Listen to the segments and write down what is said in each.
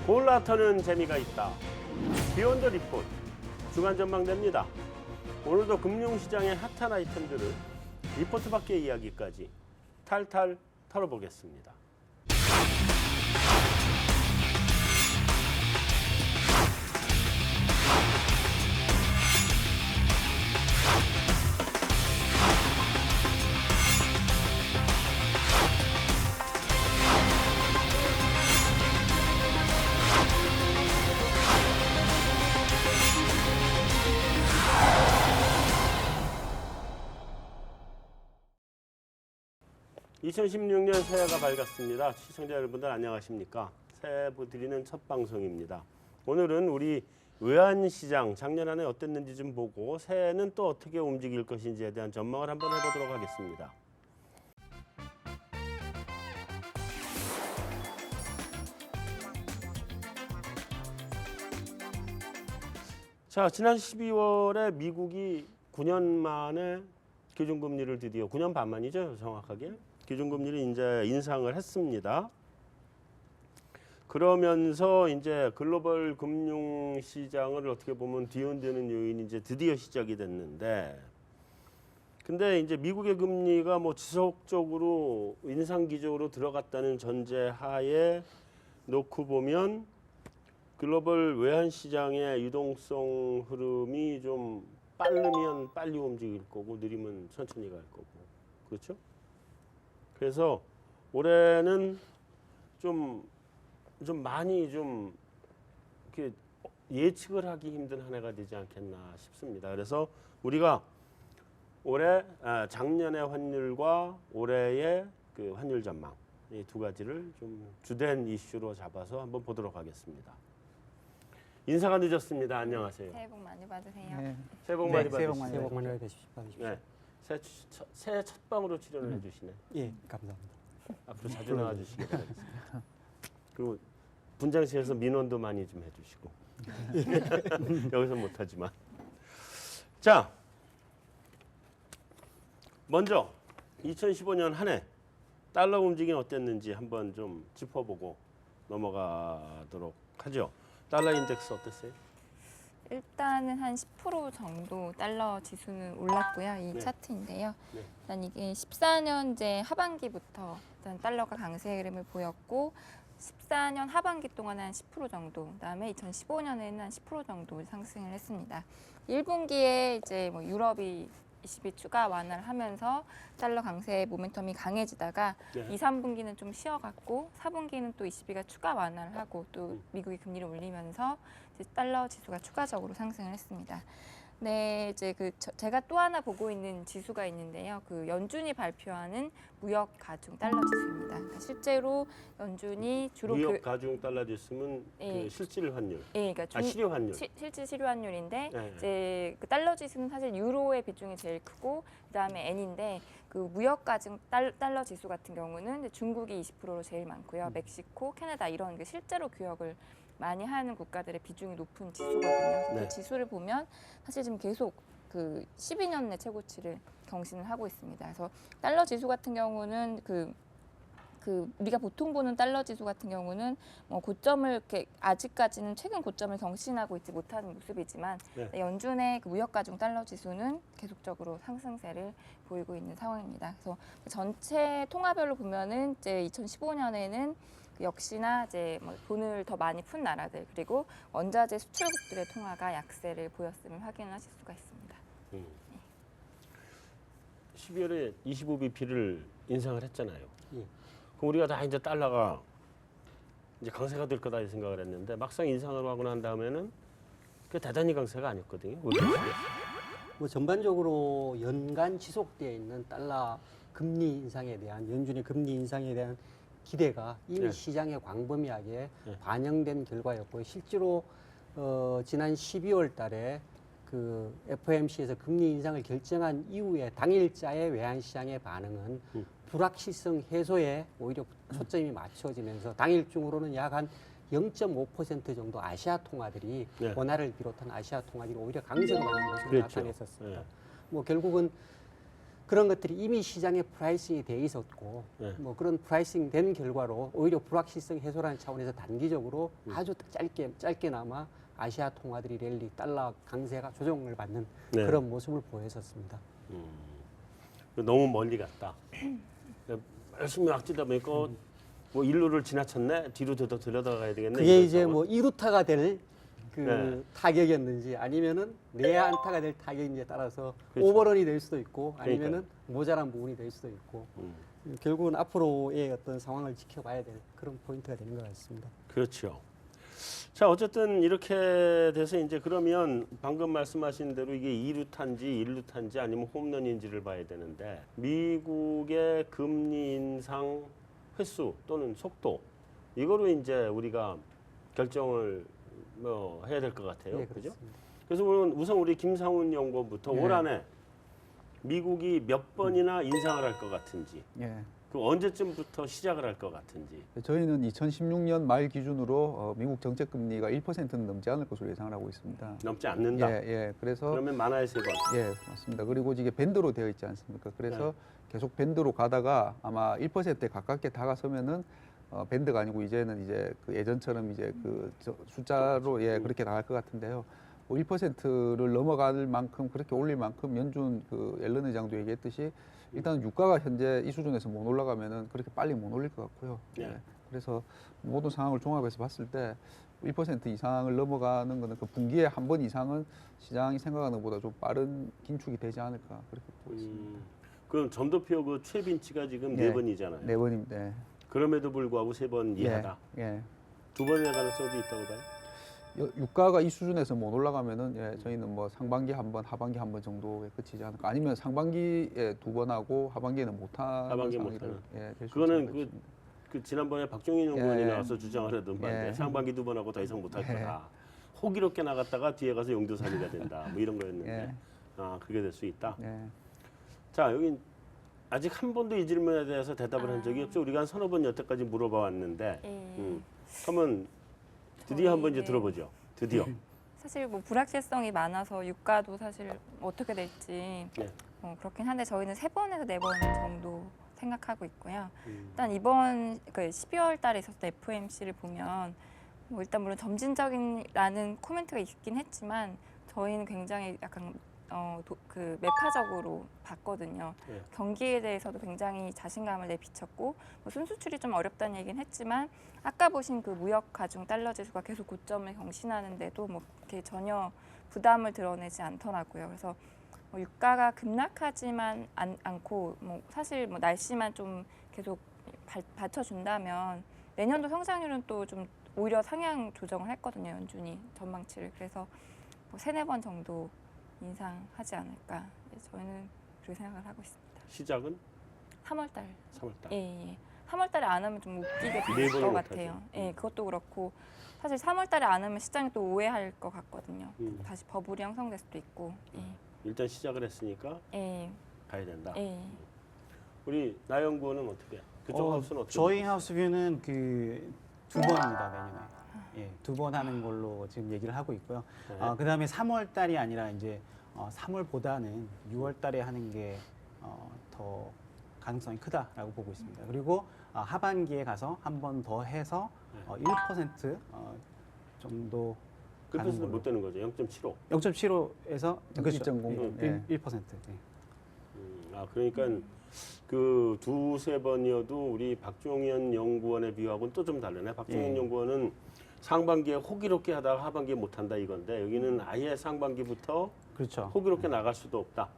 골라터는 재미가 있다. 비욘드 리포트 주간 전망대입니다. 오늘도 금융시장의 핫한 아이템들을 리포트 밖의 이야기까지 탈탈 털어보겠습니다. (2016년) 새해가 밝았습니다. 시청자 여러분들 안녕하십니까? 새해 드리는 첫 방송입니다. 오늘은 우리 외환시장 작년 한 해 어땠는지 좀 보고 새해는 또 어떻게 움직일 것인지에 대한 전망을 한번 해보도록 하겠습니다. 자, 지난 12월에 미국이 9년 만에 기준금리를 드디어 9년 반 만이죠, 정확하게. 기준금리를 이제 인상을 했습니다. 그러면서 이제 글로벌 금융 시장을 어떻게 보면 뒤흔드는 요인이 이제 드디어 시작이 됐는데, 근데 이제 미국의 금리가 뭐 지속적으로 인상 기조로 들어갔다는 전제 하에 놓고 보면 글로벌 외환 시장의 유동성 흐름이 좀 빠르면 빨리 움직일 거고 느리면 천천히 갈 거고, 그렇죠? 그래서 올해는 좀 많이 좀 이렇게 예측을 하기 힘든 한 해가 되지 않겠나 싶습니다. 그래서 우리가 올해 작년의 환율과 올해의 그 환율 전망 이 두 가지를 좀 주된 이슈로 잡아서 한번 보도록 하겠습니다. 인사가 늦었습니다. 안녕하세요. 새해 복 많이 받으세요. 네. 새해 복 많이 새해 받으시죠. 복 많이 받으십시오. 네. 새해 첫 방으로 출연을 해주시네. 예, 감사합니다. 앞으로 자주 나와주시기 바라겠습니다. 그리고 분장실에서 민원도 많이 좀 해주시고. 여기서 못하지만. 자, 먼저 2015년 한 해 달러 움직임 어땠는지 한번 좀 짚어보고 넘어가도록 하죠. 달러 인덱스 어땠어요? 일단은 한 10% 정도 달러 지수는 올랐고요. 이 네. 차트인데요. 네. 일단 이게 14년제 하반기부터 일단 달러가 강세 흐름을 보였고 14년 하반기 동안 한 10% 정도, 그다음에 2015년에는 한 10% 정도 상승을 했습니다. 1분기에 이제 뭐 유럽이 ECB 추가 완화를 하면서 달러 강세 모멘텀이 강해지다가 네. 2, 3분기는 좀 쉬어갔고 4분기는 또 ECB가 추가 완화를 하고 또 미국이 금리를 올리면서 이제 달러 지수가 추가적으로 상승을 했습니다. 네, 이제 제가 또 하나 보고 있는 지수가 있는데요. 그 연준이 발표하는 무역 가중 달러 지수입니다. 그러니까 실제로 연준이 주로 무역 가중 달러 지수는 예. 그 실질 환율, 예, 그러니까 실효 환율. 실질 실효 환율인데 네. 이제 그 달러 지수는 사실 유로의 비중이 제일 크고 그다음에 엔인데 그 무역 가중 달러 지수 같은 경우는 이제 중국이 20%로 제일 많고요. 멕시코, 캐나다 이런 그 실제로 교역을 많이 하는 국가들의 비중이 높은 지수거든요. 네. 그 지수를 보면 사실 지금 계속 그 12년 내 최고치를 경신을 하고 있습니다. 그래서 달러 지수 같은 경우는 그 우리가 보통 보는 달러 지수 같은 경우는 뭐 고점을 이렇게 아직까지는 최근 고점을 경신하고 있지 못하는 모습이지만 네. 연준의 그 무역 가중 달러 지수는 계속적으로 상승세를 보이고 있는 상황입니다. 그래서 전체 통화별로 보면은 이제 2015년에는 역시나 이제 뭐 돈을 더 많이 푼 나라들 그리고 원자재 수출국들의 통화가 약세를 보였음을 확인하실 수가 있습니다. 12월에 25bp를 인상을 했잖아요. 예. 그럼 우리가 다 이제 달러가 이제 강세가 될 거다 생각을 했는데 막상 인상을 하고 난 다음에는 그 대단히 강세가 아니었거든요. 뭐 전반적으로 연간 지속되어 있는 달러 금리 인상에 대한 연준의 금리 인상에 대한 기대가 이미 네. 시장에 광범위하게 네. 반영된 결과였고 실제로 지난 12월 달에 그 FOMC에서 금리 인상을 결정한 이후에 당일자의 외환시장의 반응은 불확실성 해소에 오히려 초점이 맞춰지면서 당일 중으로는 약 한 0.5% 정도 아시아 통화들이 네. 원화를 비롯한 아시아 통화들이 오히려 강세로 가는 모습을 그렇죠. 나타냈었습니다. 네. 뭐 결국은 그런 것들이 이미 시장에 프라이싱이 돼 있었고 네. 뭐 그런 프라이싱 된 결과로 오히려 불확실성 해소라는 차원에서 단기적으로 아주 짧게나마 아시아 통화들이 랠리 달러 강세가 조정을 받는 네. 그런 모습을 보였었습니다. 너무 멀리 갔다. 열심히 막 뛰다 보니까 뭐 일루를 지나쳤네. 뒤로 더 들여다가야 되겠네. 그게 이런 이제 상황. 뭐 2루타가 될 그 네. 타격이었는지 아니면은 내야 안타가 될 타격인지에 따라서 그렇죠. 오버런이 될 수도 있고 아니면은 그러니까요. 모자란 부분이 될 수도 있고 음. 결국은 앞으로의 어떤 상황을 지켜봐야 될 그런 포인트가 되는 것 같습니다. 그렇죠. 자, 어쨌든 이렇게 돼서 이제 그러면 방금 말씀하신 대로 이게 2루탄지 1루탄지 아니면 홈런인지를 봐야 되는데 미국의 금리 인상 횟수 또는 속도 이거로 이제 우리가 결정을 뭐 해야 될 것 같아요. 예, 그죠? 그렇습니다. 그래서 우선 우리 김상훈 연구원부터 예. 올 한해 미국이 몇 번이나 인상을 할 것 같은지 예. 그 언제쯤부터 시작을 할 것 같은지. 저희는 2016년 말 기준으로 미국 정책 금리가 1%는 넘지 않을 것으로 예상을 하고 있습니다. 넘지 않는다. 예, 예. 그래서 그러면 많아야 3번. 예, 맞습니다. 그리고 이게 밴드로 되어 있지 않습니까? 그래서 네. 계속 밴드로 가다가 아마 1%에 가깝게 다가서면은 밴드가 아니고 이제는 이제 그 예전처럼 이제 숫자로 예, 그렇게 나갈 것 같은데요. 뭐 1%를 넘어갈 만큼 그렇게 올릴 만큼 연준 그 옐런 의장도 얘기했듯이 일단 유가가 현재 이 수준에서 못 올라가면은 그렇게 빨리 못 올릴 것 같고요. 네. 예. 그래서 모든 상황을 종합해서 봤을 때 1% 이상을 넘어가는 거는 그 분기에 한 번 이상은 시장이 생각하는 것보다 좀 빠른 긴축이 되지 않을까 그렇게 보고 있습니다. 그럼 전도표 그 최빈치가 지금 예. 4번이잖아요. 네 번입니다. 예. 그럼에도 불구하고 3번 이하다. 예. 2번의 가능성도 있다고 봐요. 유가가 이 수준에서 못 올라가면은 예, 저희는 뭐 상반기 한 번, 하반기 한 번 정도에 그치지 않을까. 아니면 상반기에 2번 하고 하반기에는 못하는 하반기에 상황이 못하는. 예, 될수 그거는 있을 것 같습니다. 그 지난번에 박종인 연구원이 예. 나와서 주장을 하던 바인데 예. 상반기 2번 하고 더 이상 못할 예. 거다. 호기롭게 나갔다가 뒤에 가서 용두사미가 된다. 뭐 이런 거였는데 예. 아 그게 될 수 있다. 예. 자 여기 아직 한 번도 이 질문에 대해서 대답을 한 적이 없죠. 우리가 한 서너 번 여태까지 물어봐 왔는데 예. 한번 드디어 한번 이제 저희, 네. 들어보죠. 드디어. 사실 뭐 불확실성이 많아서 유가도 사실 어떻게 될지 네. 그렇긴 한데 저희는 3번에서 4번 정도 생각하고 있고요. 음. 일단 이번 그 12월 달에 있었던 FOMC를 보면 뭐 일단 물론 점진적인라는 코멘트가 있긴 했지만 저희는 굉장히 약간 그 매파적으로 봤거든요. 네. 경기에 대해서도 굉장히 자신감을 내비쳤고 뭐 순수출이 좀 어렵다는 얘기는 했지만 아까 보신 그 무역 가중 달러 지수가 계속 고점을 경신하는데도 뭐 이렇게 전혀 부담을 드러내지 않더라고요. 그래서 뭐 유가가 급락하지만 않고 뭐 사실 뭐 날씨만 좀 계속 받쳐준다면 내년도 성장률은 또 좀 오히려 상향 조정을 했거든요. 연준이 전망치를. 그래서 뭐 3-4번 정도 인상하지 않을까. 저희는 그렇게 생각을 하고 있습니다. 시작은 3월 달. 3월 달. 예. 3월 달에 안 하면 좀 웃기게 네 될 번을 것 못 같아요. 하죠. 예, 그것도 그렇고 사실 3월 달에 안 하면 시장이 또 오해할 것 같거든요. 다시 버블이 형성될 수도 있고. 예. 일단 시작을 했으니까 예. 가야 된다. 예. 우리 나연구원은 어떻게? 그쪽 하우스는 어떻게? 저희 하우스뷰는 그 2번입니다 내년에. 예, 2번 하는 걸로 지금 얘기를 하고 있고요. 네. 그다음에 3월 달이 아니라 이제 3월보다는 6월 달에 하는 게 더 가능성이 크다라고 보고 있습니다. 그리고 하반기에 가서 한 번 더 해서 1% 정도 그 가는 뜻은 걸로. 못 되는 거죠. 0.75. 0.75에서 1.0. 예. 1%. 그러니까 그 2-3번이어도 우리 박종현 연구원의 비유하고는 또 좀 다르네. 박종현 예. 연구원은 상반기에 호기롭게 하다가 하반기에 못한다 이건데 여기는 아예 상반기부터 그렇죠. 호기롭게 나갈 수도 없다.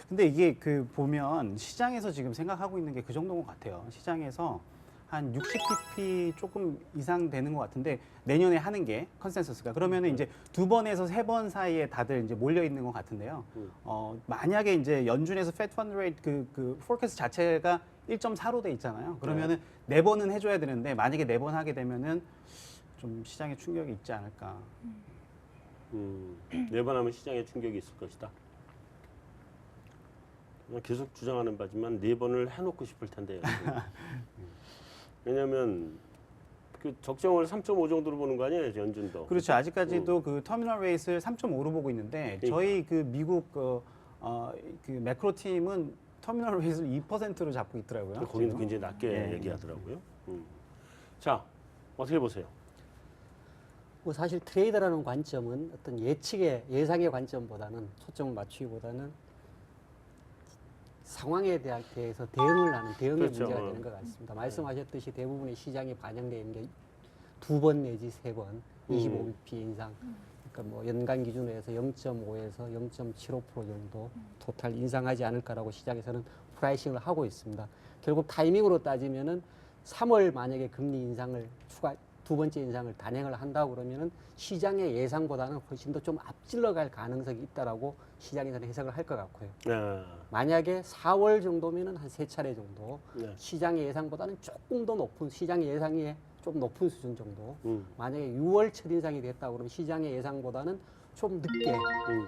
근데 이게 그 보면 시장에서 지금 생각하고 있는 게 그 정도인 것 같아요. 시장에서 한 60pp 조금 이상 되는 것 같은데 내년에 하는 게 컨센서스가 그러면은 이제 2번에서 3번 사이에 다들 이제 몰려 있는 것 같은데요. 만약에 이제 연준에서 Fed Fund Rate 그 forecast 자체가 1.4로 돼 있잖아요. 그러면은 4번은 해줘야 되는데 만약에 4번 하게 되면은 좀 시장에 충격이 있지 않을까. 4번 하면 시장에 충격이 있을 것이다. 계속 주장하는 바지만 4번을 해놓고 싶을 텐데요. 왜냐하면 그 적정을 3.5 정도로 보는 거 아니에요, 연준도. 그렇죠. 아직까지도 그 터미널 레이스를 3.5로 보고 있는데 그러니까. 저희 그 미국 그 매크로 팀은 터미널 레이트를 2%로 잡고 있더라고요. 거기는 지금. 굉장히 낮게 예. 얘기하더라고요. 자, 어떻게 보세요? 뭐 사실 트레이더라는 관점은 어떤 예측의 예상의 관점보다는 초점을 맞추기보다는 상황에 대해서 대응을 하는 대응의 그렇죠. 문제가 되는 것 같습니다. 말씀하셨듯이 대부분의 시장에 반영되는 게 2번 내지 3번 25bp 인상. 그러니까 뭐 연간 기준으로 해서 0.5에서 0.75% 정도 토탈 인상하지 않을까라고 시장에서는 프라이싱을 하고 있습니다. 결국 타이밍으로 따지면은 3월 만약에 금리 인상을 추가 두 번째 인상을 단행을 한다고 그러면은 시장의 예상보다는 훨씬 더 좀 앞질러 갈 가능성이 있다라고 시장에서는 해석을 할 것 같고요. 네. 만약에 4월 정도면은 한 3차례 정도 네. 시장의 예상보다는 조금 더 높은 시장의 예상이 좀 높은 수준 정도. 음. 만약에 6월 첫 인상이 됐다고 그러면 시장의 예상보다는 좀 늦게 음.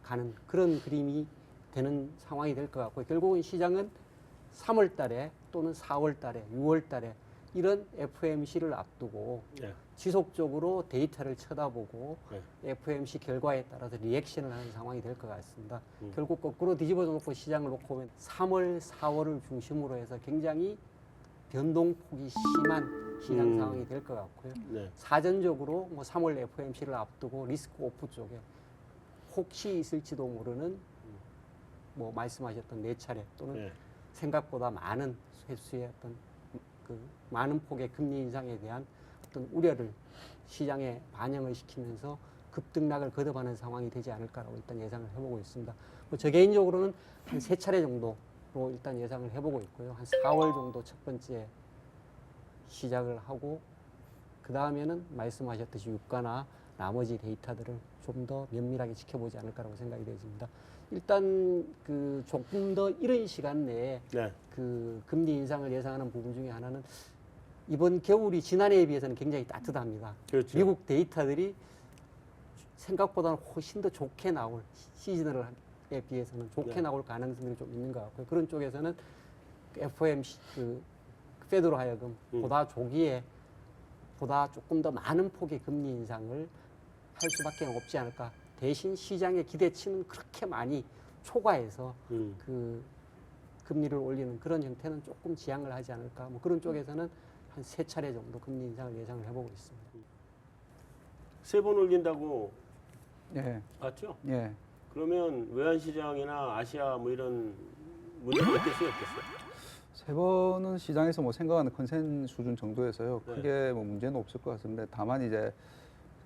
가는 그런 그림이 되는 상황이 될 것 같고요. 결국은 시장은 3월 달에 또는 4월 달에 6월 달에 이런 FOMC를 앞두고 네. 지속적으로 데이터를 쳐다보고 네. FOMC 결과에 따라서 리액션을 하는 상황이 될 것 같습니다. 결국 거꾸로 뒤집어 놓고 시장을 놓고 보면 3월, 4월을 중심으로 해서 굉장히 변동폭이 심한 시장 상황이 될 것 같고요. 네. 사전적으로 뭐 3월 FOMC를 앞두고 리스크 오프 쪽에 혹시 있을지도 모르는 뭐 말씀하셨던 4차례 또는 네. 생각보다 많은 횟수의 어떤 그 많은 폭의 금리 인상에 대한 어떤 우려를 시장에 반영을 시키면서 급등락을 거듭하는 상황이 되지 않을까라고 일단 예상을 해보고 있습니다. 뭐 저 개인적으로는 한 3차례 정도로 일단 예상을 해보고 있고요. 한 4월 정도 첫 번째 시작을 하고 그 다음에는 말씀하셨듯이 유가나 나머지 데이터들을 좀 더 면밀하게 지켜보지 않을까라고 생각이 되어집니다. 일단 그 조금 더 이른 시간 내에 네. 그 금리 인상을 예상하는 부분 중에 하나는 이번 겨울이 지난해에 비해서는 굉장히 따뜻합니다. 그렇죠. 미국 데이터들이 생각보다는 훨씬 더 좋게 나올 시즌에 비해서는 좋게 네. 나올 가능성이 좀 있는 것 같고요. 그런 쪽에서는 FOMC 그 페드로 하여금 보다 조기에 보다 조금 더 많은 폭의 금리 인상을 할 수밖에 없지 않을까. 대신 시장의 기대치는 그렇게 많이 초과해서 그 금리를 올리는 그런 형태는 조금 지양을 하지 않을까. 뭐 그런 쪽에서는 한 3차례 정도 금리 인상을 예상을 해보고 있습니다. 3번 올린다고 예, 봤죠? 예. 그러면 외환시장이나 아시아 뭐 이런 문제가 있겠어요, 없겠어요? 세 번은 시장에서 뭐 생각하는 컨센 수준 정도에서요. 네. 크게 뭐 문제는 없을 것 같은데 다만 이제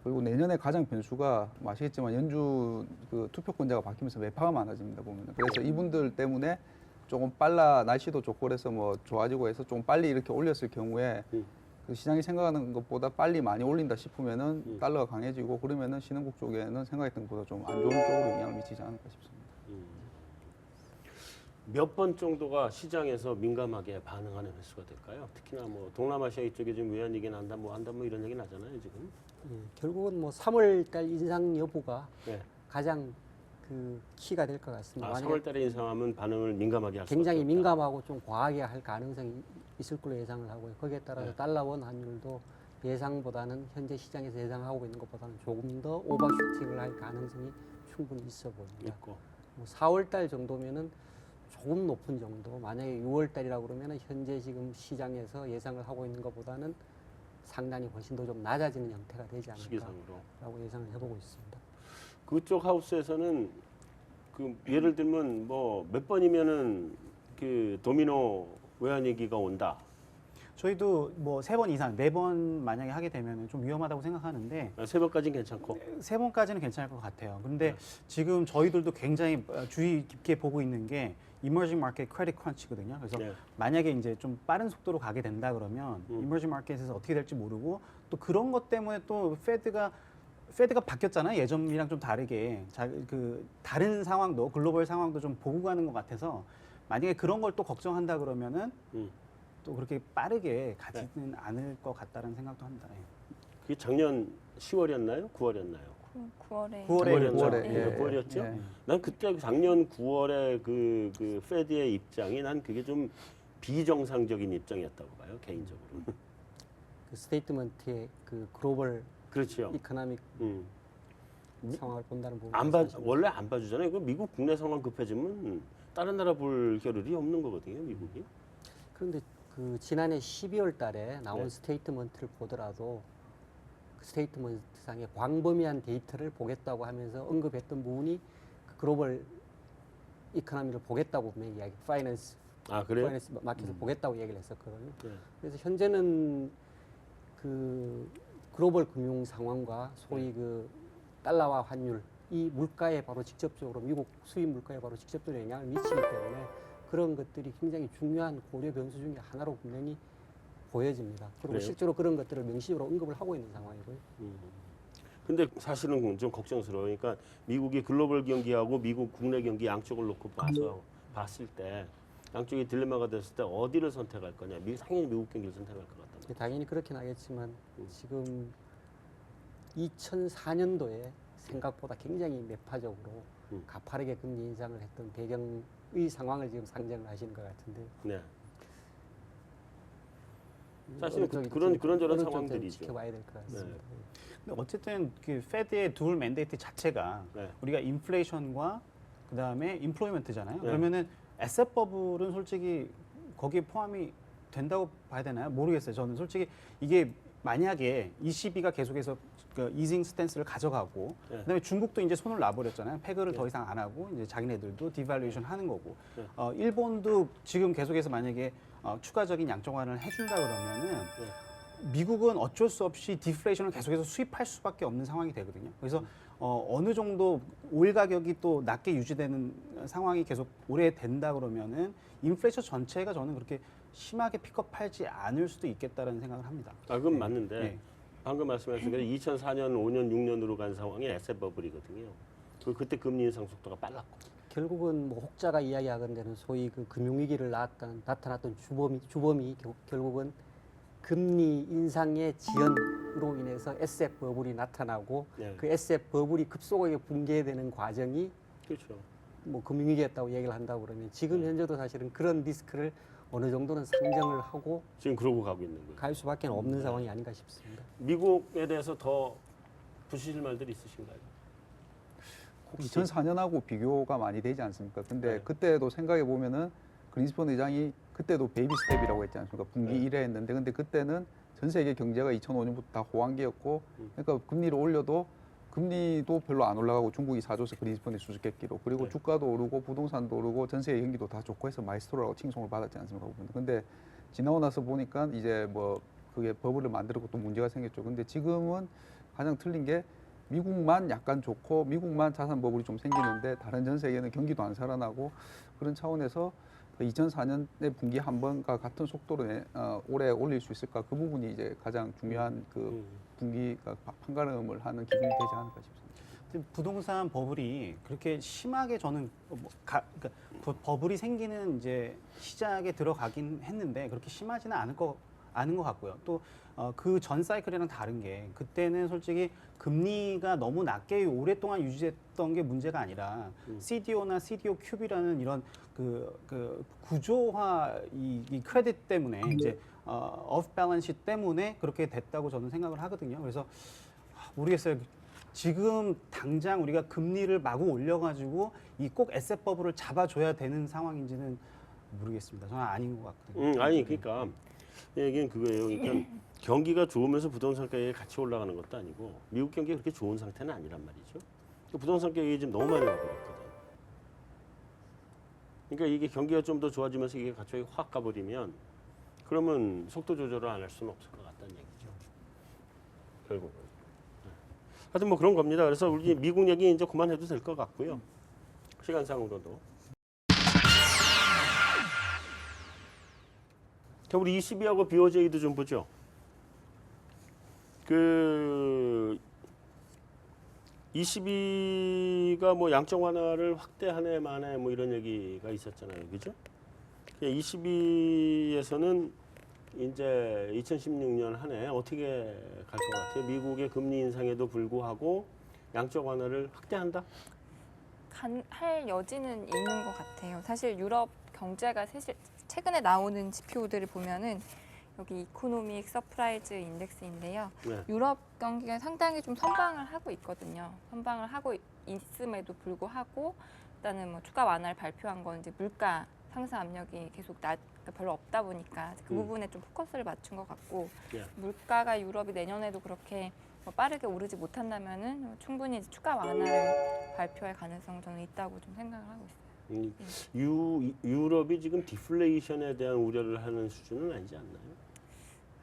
그리고 내년에 가장 변수가 뭐 아시겠지만 연준 그 투표권자가 바뀌면서 매파가 많아집니다 보면. 그래서 이분들 때문에 조금 빨라 날씨도 좋고 그래서 뭐 좋아지고 해서 좀 빨리 이렇게 올렸을 경우에 그 시장이 생각하는 것보다 빨리 많이 올린다 싶으면은 달러가 강해지고 그러면은 신흥국 쪽에는 생각했던 것보다 좀 안 좋은 쪽으로 영향을 미치지 않을까 싶습니다. 몇 번 정도가 시장에서 민감하게 반응하는 횟수가 될까요? 특히나 뭐 동남아시아 이쪽에 지금 외환위기 난다 뭐 한다 뭐 이런 얘기 나잖아요 지금. 예, 결국은 뭐 3월달 인상 여부가 네. 가장 그 키가 될 것 같습니다. 아, 만약에 3월달에 인상하면 반응을 민감하게 할 수밖에 굉장히 없다. 민감하고 좀 과하게 할 가능성이 있을 걸로 예상을 하고요. 거기에 따라서 네. 달러원 환율도 예상보다는 현재 시장에서 예상하고 있는 것보다는 조금 더 오버슈팅을 할 가능성이 충분히 있어 보입니다. 있고. 뭐 4월달 정도면은 조금 높은 정도. 만약에 6월달이라고 그러면은 현재 지금 시장에서 예상을 하고 있는 것보다는 상당히 훨씬 더 좀 낮아지는 형태가 되지 시기상으로. 않을까라고 예상을 해보고 있습니다. 그쪽 하우스에서는 그 예를 들면 뭐 몇 번이면은 그 도미노 외환위기가 온다. 저희도 뭐 3번 이상, 4번 만약에 하게 되면 좀 위험하다고 생각하는데 3번까지는 괜찮고. 3번까지는 괜찮을 것 같아요. 그런데 네. 지금 저희들도 굉장히 주의 깊게 보고 있는 게 emerging market credit crunch거든요. 그래서 네. 만약에 이제 좀 빠른 속도로 가게 된다 그러면 emerging market에서 어떻게 될지 모르고 또 그런 것 때문에 또 페드가 바뀌었잖아요. 예전이랑 좀 다르게 그 다른 상황도 글로벌 상황도 좀 보고 가는 것 같아서 만약에 그런 걸 또 걱정한다 그러면은 또 그렇게 빠르게 가지는 않을 것 같다는 생각도 합니다. 예. 그게 작년 10월이었나요? 9월이었나요? 9월에 9월에 9월에, 네. 9월이었죠? 예. 난 그때 작년 9월에 그 페드의 입장이 난 그게 좀 비정상적인 입장이었다고 봐요, 개인적으로. 그 스테이트먼트의 그 글로벌 그렇죠. 이코노믹 상황을 본다는 부분. 원래 안 봐주잖아요. 그 미국 국내 상황 급해지면 다른 나라 볼 겨를이 없는 거거든요, 미국이. 그런데 그 지난해 12월 달에 나온 네. 스테이트먼트를 보더라도 그 스테이트먼트상의 광범위한 데이터를 보겠다고 하면서 언급했던 부분이 그 글로벌 이코노미를 보겠다고 분명히 이야기, 파이낸스 그래요? 마켓을 보겠다고 얘기를 했었거든요. 네. 그래서 현재는 그 글로벌 금융 상황과 소위 그 달러화 환율 이 물가에 바로 직접적으로 미국 수입 물가에 바로 직접적으로 영향을 미치기 때문에 그런 것들이 굉장히 중요한 고려 변수 중에 하나로 분명히 보여집니다. 그리고 그래요? 실제로 그런 것들을 명시적으로 언급을 하고 있는 상황이고요. 근데 사실은 좀 걱정스러우니까 미국이 글로벌 경기하고 미국 국내 경기 양쪽을 놓고 봤을 때 양쪽이 딜레마가 됐을 때 어디를 선택할 거냐? 당연히 미국 경기를 선택할 것 같다. 당연히 그렇긴 하겠지만 지금 2004년도에 생각보다 굉장히 매파적으로 가파르게 금리 인상을 했던 배경의 상황을 지금 상정을 하시는 것 같은데. 네. 사실은 어느 쪽이 그런저런 어느 쪽도 상황들이죠. 지켜봐야 될 것 같습니다. 근데 어쨌든 그 페드의 두얼 맨데이트 자체가 네. 우리가 인플레이션과 그다음에 임플로이먼트잖아요. 네. 그러면은 에셋 버블은 솔직히 거기에 포함이 된다고 봐야 되나요? 모르겠어요. 저는 솔직히 이게 만약에 ECB가 계속해서 그 이징 스탠스를 가져가고 네. 그다음에 중국도 이제 손을 놔버렸잖아요. 페그를 더 이상 안 하고 이제 자기네들도 디발루에이션 하는 거고 네. 일본도 지금 계속해서 만약에 추가적인 양적 완화를 해준다 그러면은 미국은 어쩔 수 없이 디플레이션을 계속해서 수입할 수밖에 없는 상황이 되거든요. 그래서 어느 정도 오일 가격이 또 낮게 유지되는 상황이 계속 오래 된다 그러면은 인플레이션 전체가 저는 그렇게 심하게 픽업하지 않을 수도 있겠다라는 생각을 합니다. 그건 맞는데 네. 방금 말씀하신 게 2004년, 5년, 6년으로 간 상황이 에셋 버블이거든요. 그때 금리 인상 속도가 빨랐고. 결국은 뭐 혹자가 이야기하건대는 소위 그 금융위기를 나타났던 주범이 결국은 금리 인상의 지연으로 인해서 에셋 버블이 나타나고 네. 그 에셋 버블이 급속하게 붕괴되는 과정이 그렇죠. 뭐 금융위기였다고 얘기를 한다고 그러면 지금 현재도 사실은 그런 리스크를 어느 정도는 상정을 하고 지금 그러고 가고 있는 거예요. 갈 수밖에 없는 상황이 아닌가 싶습니다. 미국에 대해서 더 부시실 말들이 있으신가요? 2004년하고 비교가 많이 되지 않습니까? 근데 네. 그때도 생각해 보면은 그린스펀 의장이 그때도 베이비 스텝이라고 했지 않습니까? 분기 네. 1회 했는데 근데 그때는 전 세계 경제가 2005년부터 다 호황기였고 그러니까 금리를 올려도 금리도 별로 안 올라가고 중국이 사줘서 그린스펀이 수수께끼로 그리고 네. 주가도 오르고 부동산도 오르고 전 세계 경기도 다 좋고 해서 마이스트로라고 칭송을 받았지 않습니까? 근데 지나고 나서 보니까 이제 뭐 그게 버블을 만들었고 또 문제가 생겼죠. 근데 지금은 가장 틀린 게 미국만 약간 좋고 미국만 자산 버블이 좀 생기는데 다른 전 세계는 경기도 안 살아나고 그런 차원에서 2004년의 분기 한 번과 같은 속도로 올해 올릴 수 있을까 그 부분이 이제 가장 중요한 그 분기가 판가름을 하는 기준이 되지 않을까 싶습니다. 근데 부동산 버블이 그렇게 심하게 저는 그러니까 버블이 생기는 이제 시작에 들어가긴 했는데 그렇게 심하지는 않은 것 같고요. 또 그 전 사이클이랑 다른 게 그때는 솔직히 금리가 너무 낮게 오랫동안 유지했던 게 문제가 아니라 CDO나 CDO 큐브라는 이런 그 구조화 이 크레딧 때문에 이제 오프 밸런스 때문에 그렇게 됐다고 저는 생각을 하거든요. 그래서 모르겠어요. 지금 당장 우리가 금리를 마구 올려가지고 이 꼭 에셋 버블을 잡아줘야 되는 상황인지는 모르겠습니다. 저는 아닌 것 같거든요. 아니 그러니까 얘기는 그거예요. 그러니까 경기가 좋으면서 부동산 가격이 같이 올라가는 것도 아니고 미국 경기가 그렇게 좋은 상태는 아니란 말이죠. 부동산 가격이 지금 너무 많이 와버렸거든. 그러니까 이게 경기가 좀 더 좋아지면서 이게 갑자기 확 가버리면 그러면 속도 조절을 안 할 수는 없을 것 같다는 얘기죠. 결국은. 하여튼 뭐 그런 겁니다. 그래서 우리 미국 얘기 이제 그만해도 될 것 같고요. 시간상으로도. 자, 우리 ECB하고 BOJ도 좀 보죠. 그 ECB가 뭐 양적 완화를 확대하네 마네 뭐 이런 얘기가 있었잖아요, 그죠? ECB에서는 이제 2016년 한 해 어떻게 갈 것 같아요? 미국의 금리 인상에도 불구하고 양적 완화를 확대한다? 할 여지는 있는 것 같아요. 사실 유럽 경제가 사실 최근에 나오는 지표들을 보면은 여기 이코노믹 서프라이즈 인덱스인데요. 네. 유럽 경기가 상당히 좀 선방을 하고 있거든요. 선방을 하고 있음에도 불구하고 일단은 뭐 추가 완화를 발표한 건 이제 물가 상승 압력이 계속 그러니까 별로 없다 보니까 그 부분에 좀 포커스를 맞춘 것 같고 예. 물가가 유럽이 내년에도 그렇게 뭐 빠르게 오르지 못한다면은 충분히 이제 추가 완화를 발표할 가능성 저는 있다고 좀 생각을 하고 있어요. 유럽이 지금 디플레이션에 대한 우려를 하는 수준은 아니지 않나요?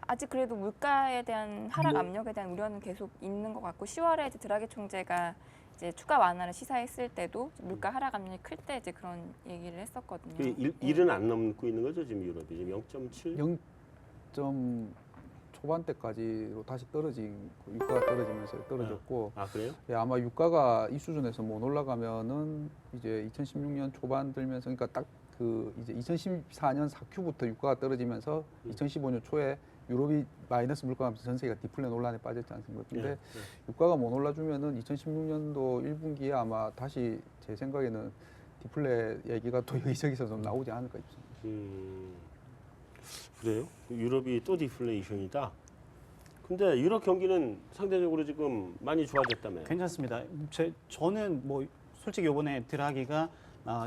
아직 그래도 물가에 대한 하락 압력에 대한 우려는 계속 있는 것 같고 10월에 이제 드라기 총재가 이제 추가 완화를 시사했을 때도 물가 하락 압력이 클 때 이제 그런 얘기를 했었거든요. 그 일은 안 넘고 있는 거죠 지금 유럽이 지금 0.7. 0점 초반대까지로 다시 떨어진 유가가 떨어지면서 떨어졌고 아 그래요? 예, 아마 유가가 이 수준에서 못 올라가면은 이제 2016년 초반 들면서 그러니까 딱 그 이제 2014년 4Q부터 유가가 떨어지면서 2015년 초에 유럽이 마이너스 물가하면서 전 세계가 디플레 논란에 빠졌지 않습니까? 근데 예, 예. 유가가 못 올라주면은 2016년도 1분기에 아마 다시 제 생각에는 디플레 얘기가 또 여기저기서 좀 나오지 않을까 싶습니다. 그래요? 유럽이 또 디플레이션이다. 근데 유럽 경기는 상대적으로 지금 많이 좋아졌다며요. 괜찮습니다. 저는 뭐 솔직히 이번에 드라기가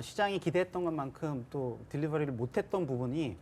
시장이 기대했던 것만큼 또 딜리버리를 못했던 부분이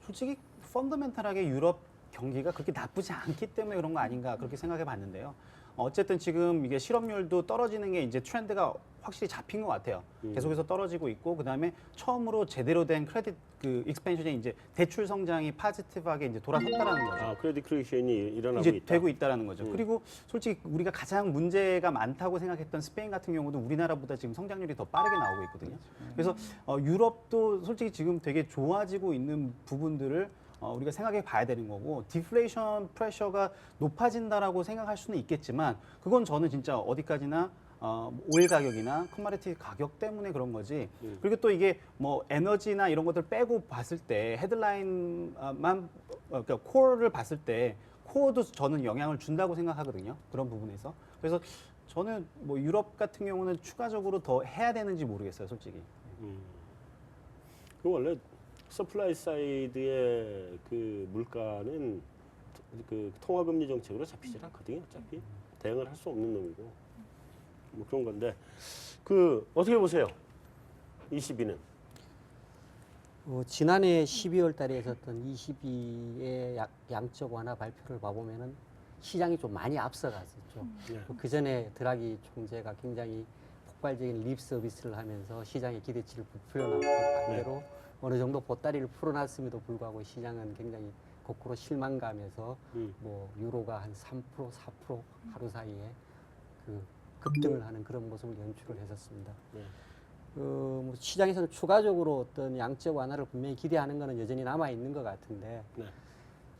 솔직히 펀더멘탈하게 유럽 경기가 그렇게 나쁘지 않기 때문에 그런 거 아닌가 그렇게 생각해 봤는데요. 어쨌든 지금 이게 실업률도 떨어지는 게 이제 트렌드가 확실히 잡힌 것 같아요. 계속해서 떨어지고 있고 그다음에 처음으로 제대로 된 크레딧 그 익스펜션이 이제 대출 성장이 파지티브하게 이제 돌아섰다라는 거죠. 아 크레딧 크리에이션이 일어나고 이제 있다. 되고 있다라는 거죠. 그리고 솔직히 우리가 가장 문제가 많다고 생각했던 스페인 같은 경우도 우리나라보다 지금 성장률이 더 빠르게 나오고 있거든요. 그래서 유럽도 솔직히 지금 되게 좋아지고 있는 부분들을 우리가 생각해 봐야 되는 거고 디플레이션 프레셔가 높아진다라고 생각할 수는 있겠지만 그건 저는 진짜 어디까지나 오일 가격이나 커머디티 가격 때문에 그런 거지. 그리고 또 이게 뭐 에너지나 이런 것들 빼고 봤을 때 헤드라인만 그러니까 코어를 봤을 때 코어도 저는 영향을 준다고 생각하거든요. 그런 부분에서. 그래서 저는 뭐 유럽 같은 경우는 추가적으로 더 해야 되는지 모르겠어요, 솔직히. 그 원래 서플라이 사이드의 그 물가는 그 통화금리 정책으로 잡히질 않거든요. 어차피 대응을 할 수 없는 놈이고 뭐 그런 건데 그 어떻게 보세요? 22는 지난해 12월 달에 있었던 22의 양적 완화 발표를 봐보면은 시장이 좀 많이 앞서갔었죠. 예. 그 전에 드라기 총재가 굉장히 폭발적인 립 서비스를 하면서 시장의 기대치를 부풀려놨고 반대로 어느 정도 보따리를 풀어놨음에도 불구하고 시장은 굉장히 거꾸로 실망감에서 뭐 유로가 한 3%, 4% 하루 사이에 그 급등을 하는 그런 모습을 연출을 했었습니다. 네. 뭐 시장에서는 추가적으로 어떤 양적 완화를 분명히 기대하는 것은 여전히 남아 있는 것 같은데 네.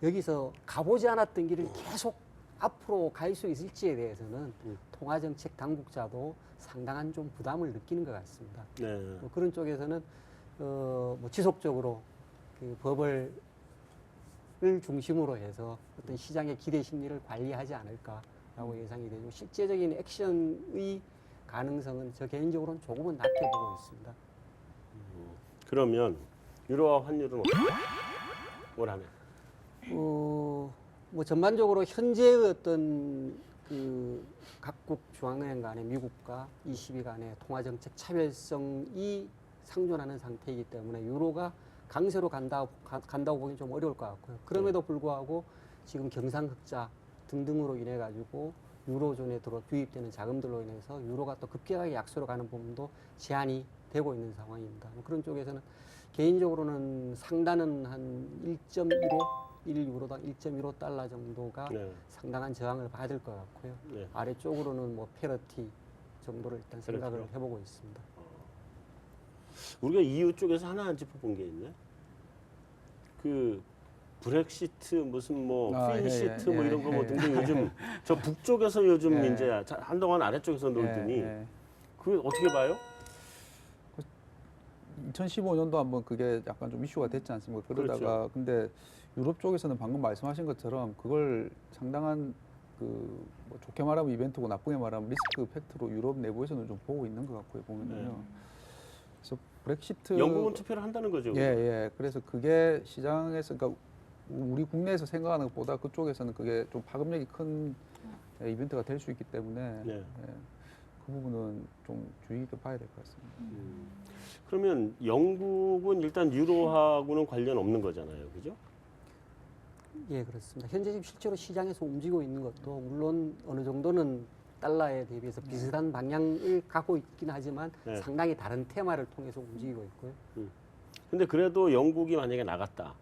여기서 가보지 않았던 길을 계속 앞으로 갈 수 있을지에 대해서는 통화정책 당국자도 상당한 좀 부담을 느끼는 것 같습니다. 네. 뭐 그런 쪽에서는 뭐 지속적으로 그 버블을 중심으로 해서 어떤 시장의 기대 심리를 관리하지 않을까라고 예상이 되고 실제적인 액션의 가능성은 저 개인적으로는 조금은 낮게 보고 있습니다. 그러면 유로화 환율은 어떻게? 올 한해. 뭐 전반적으로 현재의 어떤 그 각국 중앙은행 간의 미국과 ECB 간의 통화 정책 차별성이 상존하는 상태이기 때문에 유로가 강세로 간다고 보기는 좀 어려울 것 같고요. 그럼에도 불구하고 지금 경상흑자 등등으로 인해 가지고 유로존에 유입되는 자금들로 인해서 유로가 또 급격하게 약세로 가는 부분도 제한이 되고 있는 상황입니다. 그런 쪽에서는 개인적으로는 상단은 한 1.15, 1유로당 1.15달러 정도가 네. 상당한 저항을 받을 것 같고요. 네. 아래쪽으로는 뭐 페러티 정도를 일단 생각을 페러티요? 해보고 있습니다. 우리가 EU 쪽에서 하나 안 짚어본 게 있네. 그 브렉시트 무슨 뭐 프린시트 뭐 이런 거 뭐 등등 요즘 저 북쪽에서 요즘 이제 한동안 아래쪽에서 놀더니 그 어떻게 봐요? 2015년도 한번 그게 약간 좀 이슈가 됐지 않습니까? 그러다가 그렇죠. 근데 유럽 쪽에서는 방금 말씀하신 것처럼 그걸 상당한 뭐 좋게 말하면 이벤트고 나쁘게 말하면 리스크 팩트로 유럽 내부에서는 좀 보고 있는 것 같고요, 보면은요. 그래서 브렉시트 영국은 투표를 한다는 거죠. 예. 그래서 그게 시장에서 그러니까 우리 국내에서 생각하는 것보다 그쪽에서는 그게 좀 파급력이 큰 이벤트가 될 수 있기 때문에 네. 예, 그 부분은 좀 주의 깊게 봐야 될 것 같습니다. 그러면 영국은 일단 유로하고는 관련 없는 거잖아요, 그죠? 예, 그렇습니다. 현재 지금 실제로 시장에서 움직이고 있는 것도 물론 어느 정도는 달러에 대비해서 비슷한 방향을 가고 있긴 하지만 네. 상당히 다른 테마를 통해서 움직이고 있고요. 근데 그래도 영국이 만약에 나갔다.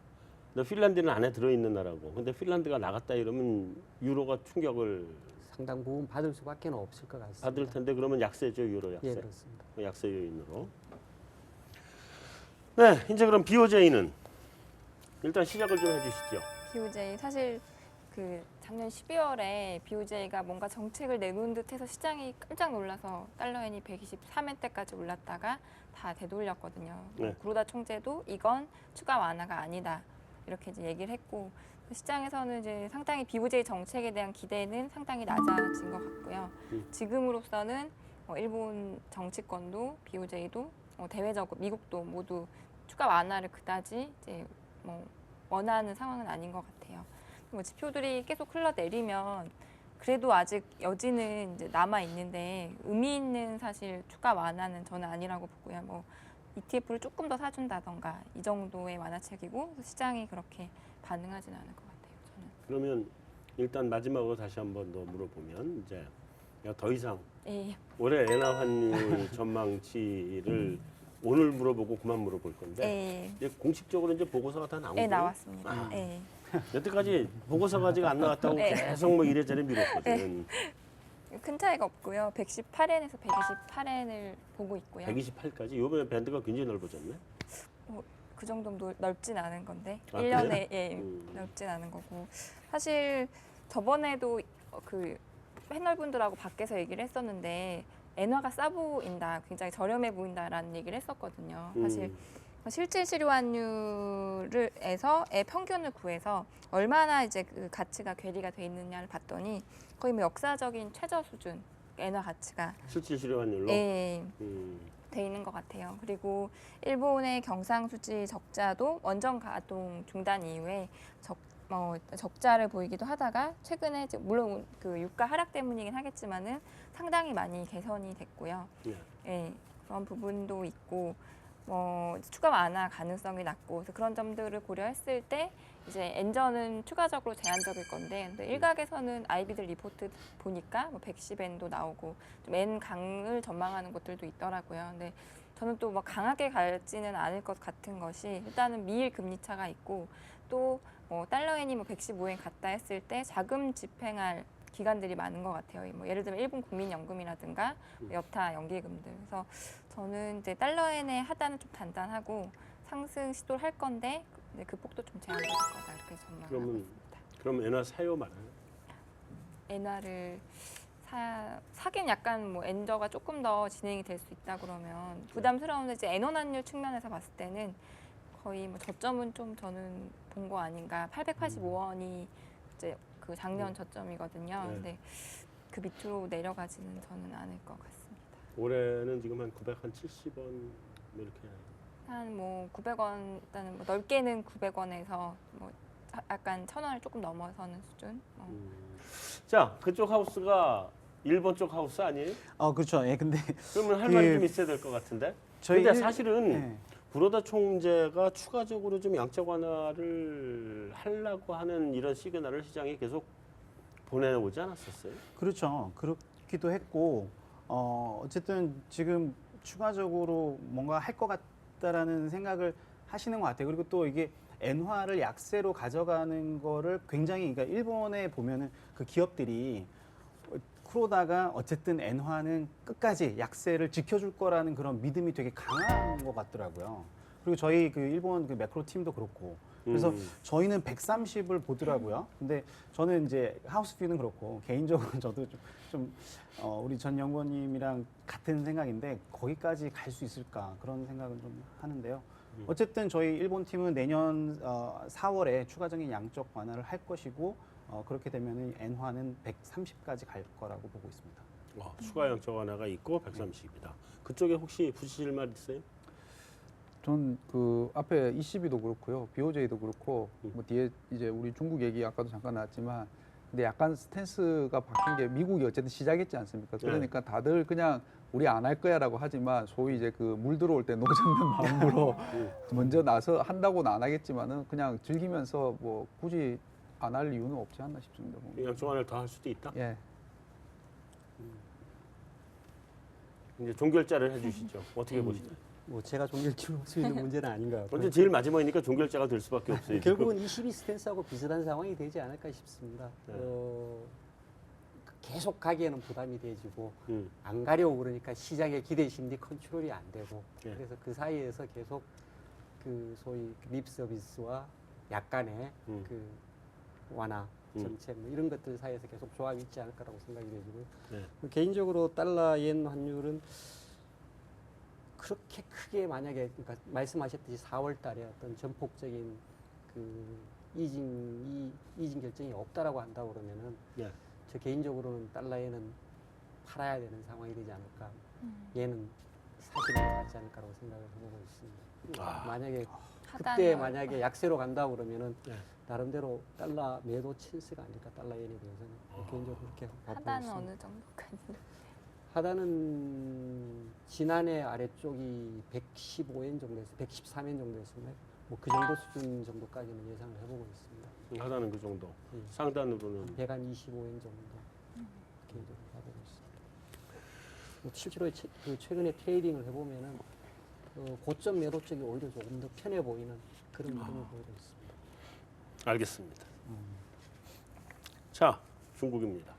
근데 핀란드는 안에 들어있는 나라고. 근데 핀란드가 나갔다 이러면 유로가 충격을 상당 부분 받을 수밖에 없을 것 같습니다. 받을 텐데 그러면 약세죠, 유로 약세. 예, 그렇습니다. 약세 요인으로. 네, 이제 그럼 BOJ는 일단 시작을 좀 해주시죠. BOJ 사실 그 작년 12월에 BOJ가 뭔가 정책을 내놓은 듯해서 시장이 깜짝 놀라서 달러엔이 123엔대까지 올랐다가 다 되돌렸거든요. 네. 구로다 총재도 이건 추가 완화가 아니다 이렇게 이제 얘기를 했고 시장에서는 이제 상당히 BOJ 정책에 대한 기대는 상당히 낮아진 것 같고요. 지금으로서는 일본 정치권도 BOJ도 대외적으로 미국도 모두 추가 완화를 그다지 이제 뭐 원하는 상황은 아닌 것 같아요. 뭐 지표들이 계속 흘러내리면 그래도 아직 여지는 이제 남아 있는데 의미 있는 사실 추가 완화는 저는 아니라고 보고요. 뭐 ETF를 조금 더 사준다던가 이 정도의 완화책이고 시장이 그렇게 반응하진 않을 것 같아요. 저는. 그러면 일단 마지막으로 다시 한 번 더 물어보면 이제 내가 더 이상 예, 올해 엔화 환율 전망치를 오늘 물어보고 그만 물어볼 건데 예, 이제 공식적으로 이제 보고서가 다 나온 예, 거예요. 나왔습니다. 아. 예. 여태까지 보고서가 아직 안 나왔다고 네. 계속 뭐 이래저래 미뤘거든. 큰 차이가 없고요. 118엔에서 128엔을 보고 있고요. 128까지 이번에 밴드가 굉장히 넓어졌네. 그 정도면 넓진 않은 건데 아, 1년에 예, 음. 넓진 않은 거고 사실 저번에도 그 패널분들하고 밖에서 얘기를 했었는데 엔화가 싸 보인다, 굉장히 저렴해 보인다라는 얘기를 했었거든요. 사실 실질 실효 환율에서의 평균을 구해서 얼마나 이제 그 가치가 괴리가 돼 있느냐를 봤더니 거의 뭐 역사적인 최저 수준 엔화 가치가 실질 실효 환율로. 예, 음. 돼 있는 것 같아요. 그리고 일본의 경상수지 적자도 원전 가동 중단 이후에 적자를 보이기도 하다가 최근에 이제 물론 그 유가 하락 때문이긴 하겠지만은 상당히 많이 개선이 됐고요. 네. 예, 그런 부분도 있고 추가 완화 가능성이 낮고 그래서 그런 점들을 고려했을 때 이제 엔저는 추가적으로 제한적일 건데 근데 일각에서는 아이비들 리포트 보니까 뭐 110엔도 나오고 좀 엔 강을 전망하는 곳들도 있더라고요. 근데 저는 또 뭐 강하게 갈지는 않을 것 같은 것이 일단은 미일 금리 차가 있고 또 달러엔이 뭐 115엔 갔다 했을 때 자금 집행할 기관들이 많은 것 같아요. 뭐 예를 들면 일본 국민연금이라든가 여타 연기금들. 그래서 저는 이제 달러엔의 하단은 좀 단단하고 상승 시도를 할 건데 그 폭도 좀 제한적일 거다 이렇게 전망하고 그러면 있습니다. 그럼 엔화 사요 말아요? 엔화를 사긴 약간 뭐 엔저가 조금 더 진행이 될 수 있다 그러면 부담스러운데 이제 엔원 환율 측면에서 봤을 때는 거의 뭐 저점은 좀 저는 본 거 아닌가. 885원이 이제 그 작년 저점이거든요. 네. 근데 그 밑으로 내려가지는 저는 않을 것 같습니다. 올해는 지금 한 970원 이렇게. 한 뭐 900원 일단은 뭐 넓게는 900원에서 뭐 약간 1,000원을 조금 넘어서는 수준. 자, 그쪽 하우스가 일본 쪽 하우스 아니에요? 그렇죠. 예, 근데 그러면 할 그- 말이 좀 있어야 될 것 같은데. 저희 근데 일- 사실은 예. 구로다 총재가 추가적으로 좀 양적 완화를 하려고 하는 이런 시그널을 시장에 계속 보내오지 않았었어요? 그렇죠. 그렇기도 했고 어쨌든 지금 추가적으로 뭔가 할 것 같다라는 생각을 하시는 것 같아요. 그리고 또 이게 엔화를 약세로 가져가는 거를 굉장히 그러니까 일본에 보면은 그 기업들이 쿠로다가 어쨌든 엔화는 끝까지 약세를 지켜줄 거라는 그런 믿음이 되게 강한 것 같더라고요. 그리고 저희 그 일본 그 매크로 팀도 그렇고 그래서 저희는 130을 보더라고요. 근데 저는 이제 하우스뷰는 그렇고 개인적으로 저도 좀 우리 전 연구원님이랑 같은 생각인데 거기까지 갈 수 있을까 그런 생각을 좀 하는데요. 어쨌든 저희 일본 팀은 내년 4월에 추가적인 양적 완화를 할 것이고 그렇게 되면 엔화는 130까지 갈 거라고 보고 있습니다. 추가 양적 완화가 있고 130이다. 그쪽에 혹시 붙이실 말 있어요? 전 그 앞에 ECB도 그렇고요, BOJ도 그렇고 뭐 뒤에 이제 우리 중국 얘기 아까도 잠깐 나왔지만, 근데 약간 스탠스가 바뀐 게 미국이 어쨌든 시작했지 않습니까? 그러니까 다들 그냥 우리 안 할 거야라고 하지만 소위 이제 그 물 들어올 때 노젓는 마음으로 먼저 나서 한다고는 안 하겠지만은 그냥 즐기면서 뭐 굳이 안 할 이유는 없지 않나 싶습니다. 보면. 양쪽 하나를 더 할 수도 있다. 예. 이제 종결자를 해주시죠. 어떻게 보시나요? 뭐 제가 종결할 수 있는 문제는 아닌 것 같고요. 먼저 제일 마지막이니까 종결자가 될 수밖에 없어요. 결국은 22 스탠스하고 비슷한 상황이 되지 않을까 싶습니다. 네. 계속 가기에는 부담이 돼지고 지금. 안 가려고 그러니까 시장의 기대 심리 컨트롤이 안 되고 예. 그래서 그 사이에서 계속 그 소위 립 서비스와 약간의 그 완화 정책 뭐 이런 것들 사이에서 계속 조합이 있지 않을까라고 생각이 되고요. 네. 개인적으로 달러 옌 환율은 그렇게 크게 만약에 그러니까 말씀하셨듯이 4월 달에 어떤 전폭적인 그 이징 결정이 없다라고 한다고 그러면은 네. 저 개인적으로는 달러에는 팔아야 되는 상황이 되지 않을까. 얘는 사실은 하지 않을까라고 생각을 해보고 있습니다. 만약에 그때 하단을 만약에 약세로 간다고 그러면은 네. 나름대로 달러 매도 찬스가 아닐까 달러 옌에 대해서는 개인적으로 그렇게 보고 하단은 있습니다. 어느 정도까지? 하단은 지난해 아래쪽이 115엔 정도에서 113엔 정도였습니다. 뭐 그 정도 수준 정도까지는 예상을 해보고 있습니다. 하단은 그 정도. 예. 상단으로는 125엔 정도 개인적으로 해보고 있습니다. 뭐 실제로 그 최근에 트레이딩을 해보면은 고점 매도 쪽이 오히려 조금 더 편해 보이는 그런 흐름을 보이고 있습니다. 알겠습니다. 자, 중국입니다.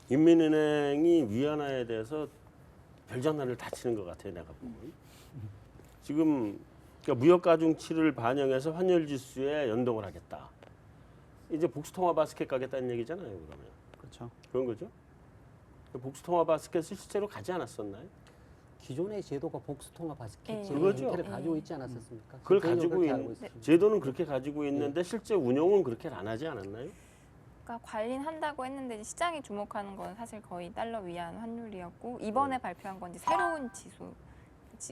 인민은행이 위안화에 대해서 별장난을 다 치는 것 같아요, 내가 보면. 지금 그러니까 무역 가중치를 반영해서 환율 지수에 연동을 하겠다. 이제 복수통화 바스켓 가겠다는 얘기잖아요, 그러면. 그렇죠. 그런 거죠? 복수통화 바스켓을 실제로 가지 않았었나요? 기존의 제도가 복수통화 바스켓 예. 제도 그거죠. 형태를 가지고 있지 않았었습니까? 그걸 개인적으로 가지고 그렇게 알고 있는 있습니다. 제도는 그렇게 가지고 있는데 실제 운용은 그렇게 안 하지 않았나요? 그러니까 관리한다고 했는데 시장이 주목하는 건 사실 거의 달러 위안 환율이었고 이번에 발표한 건 이제 새로운 지수.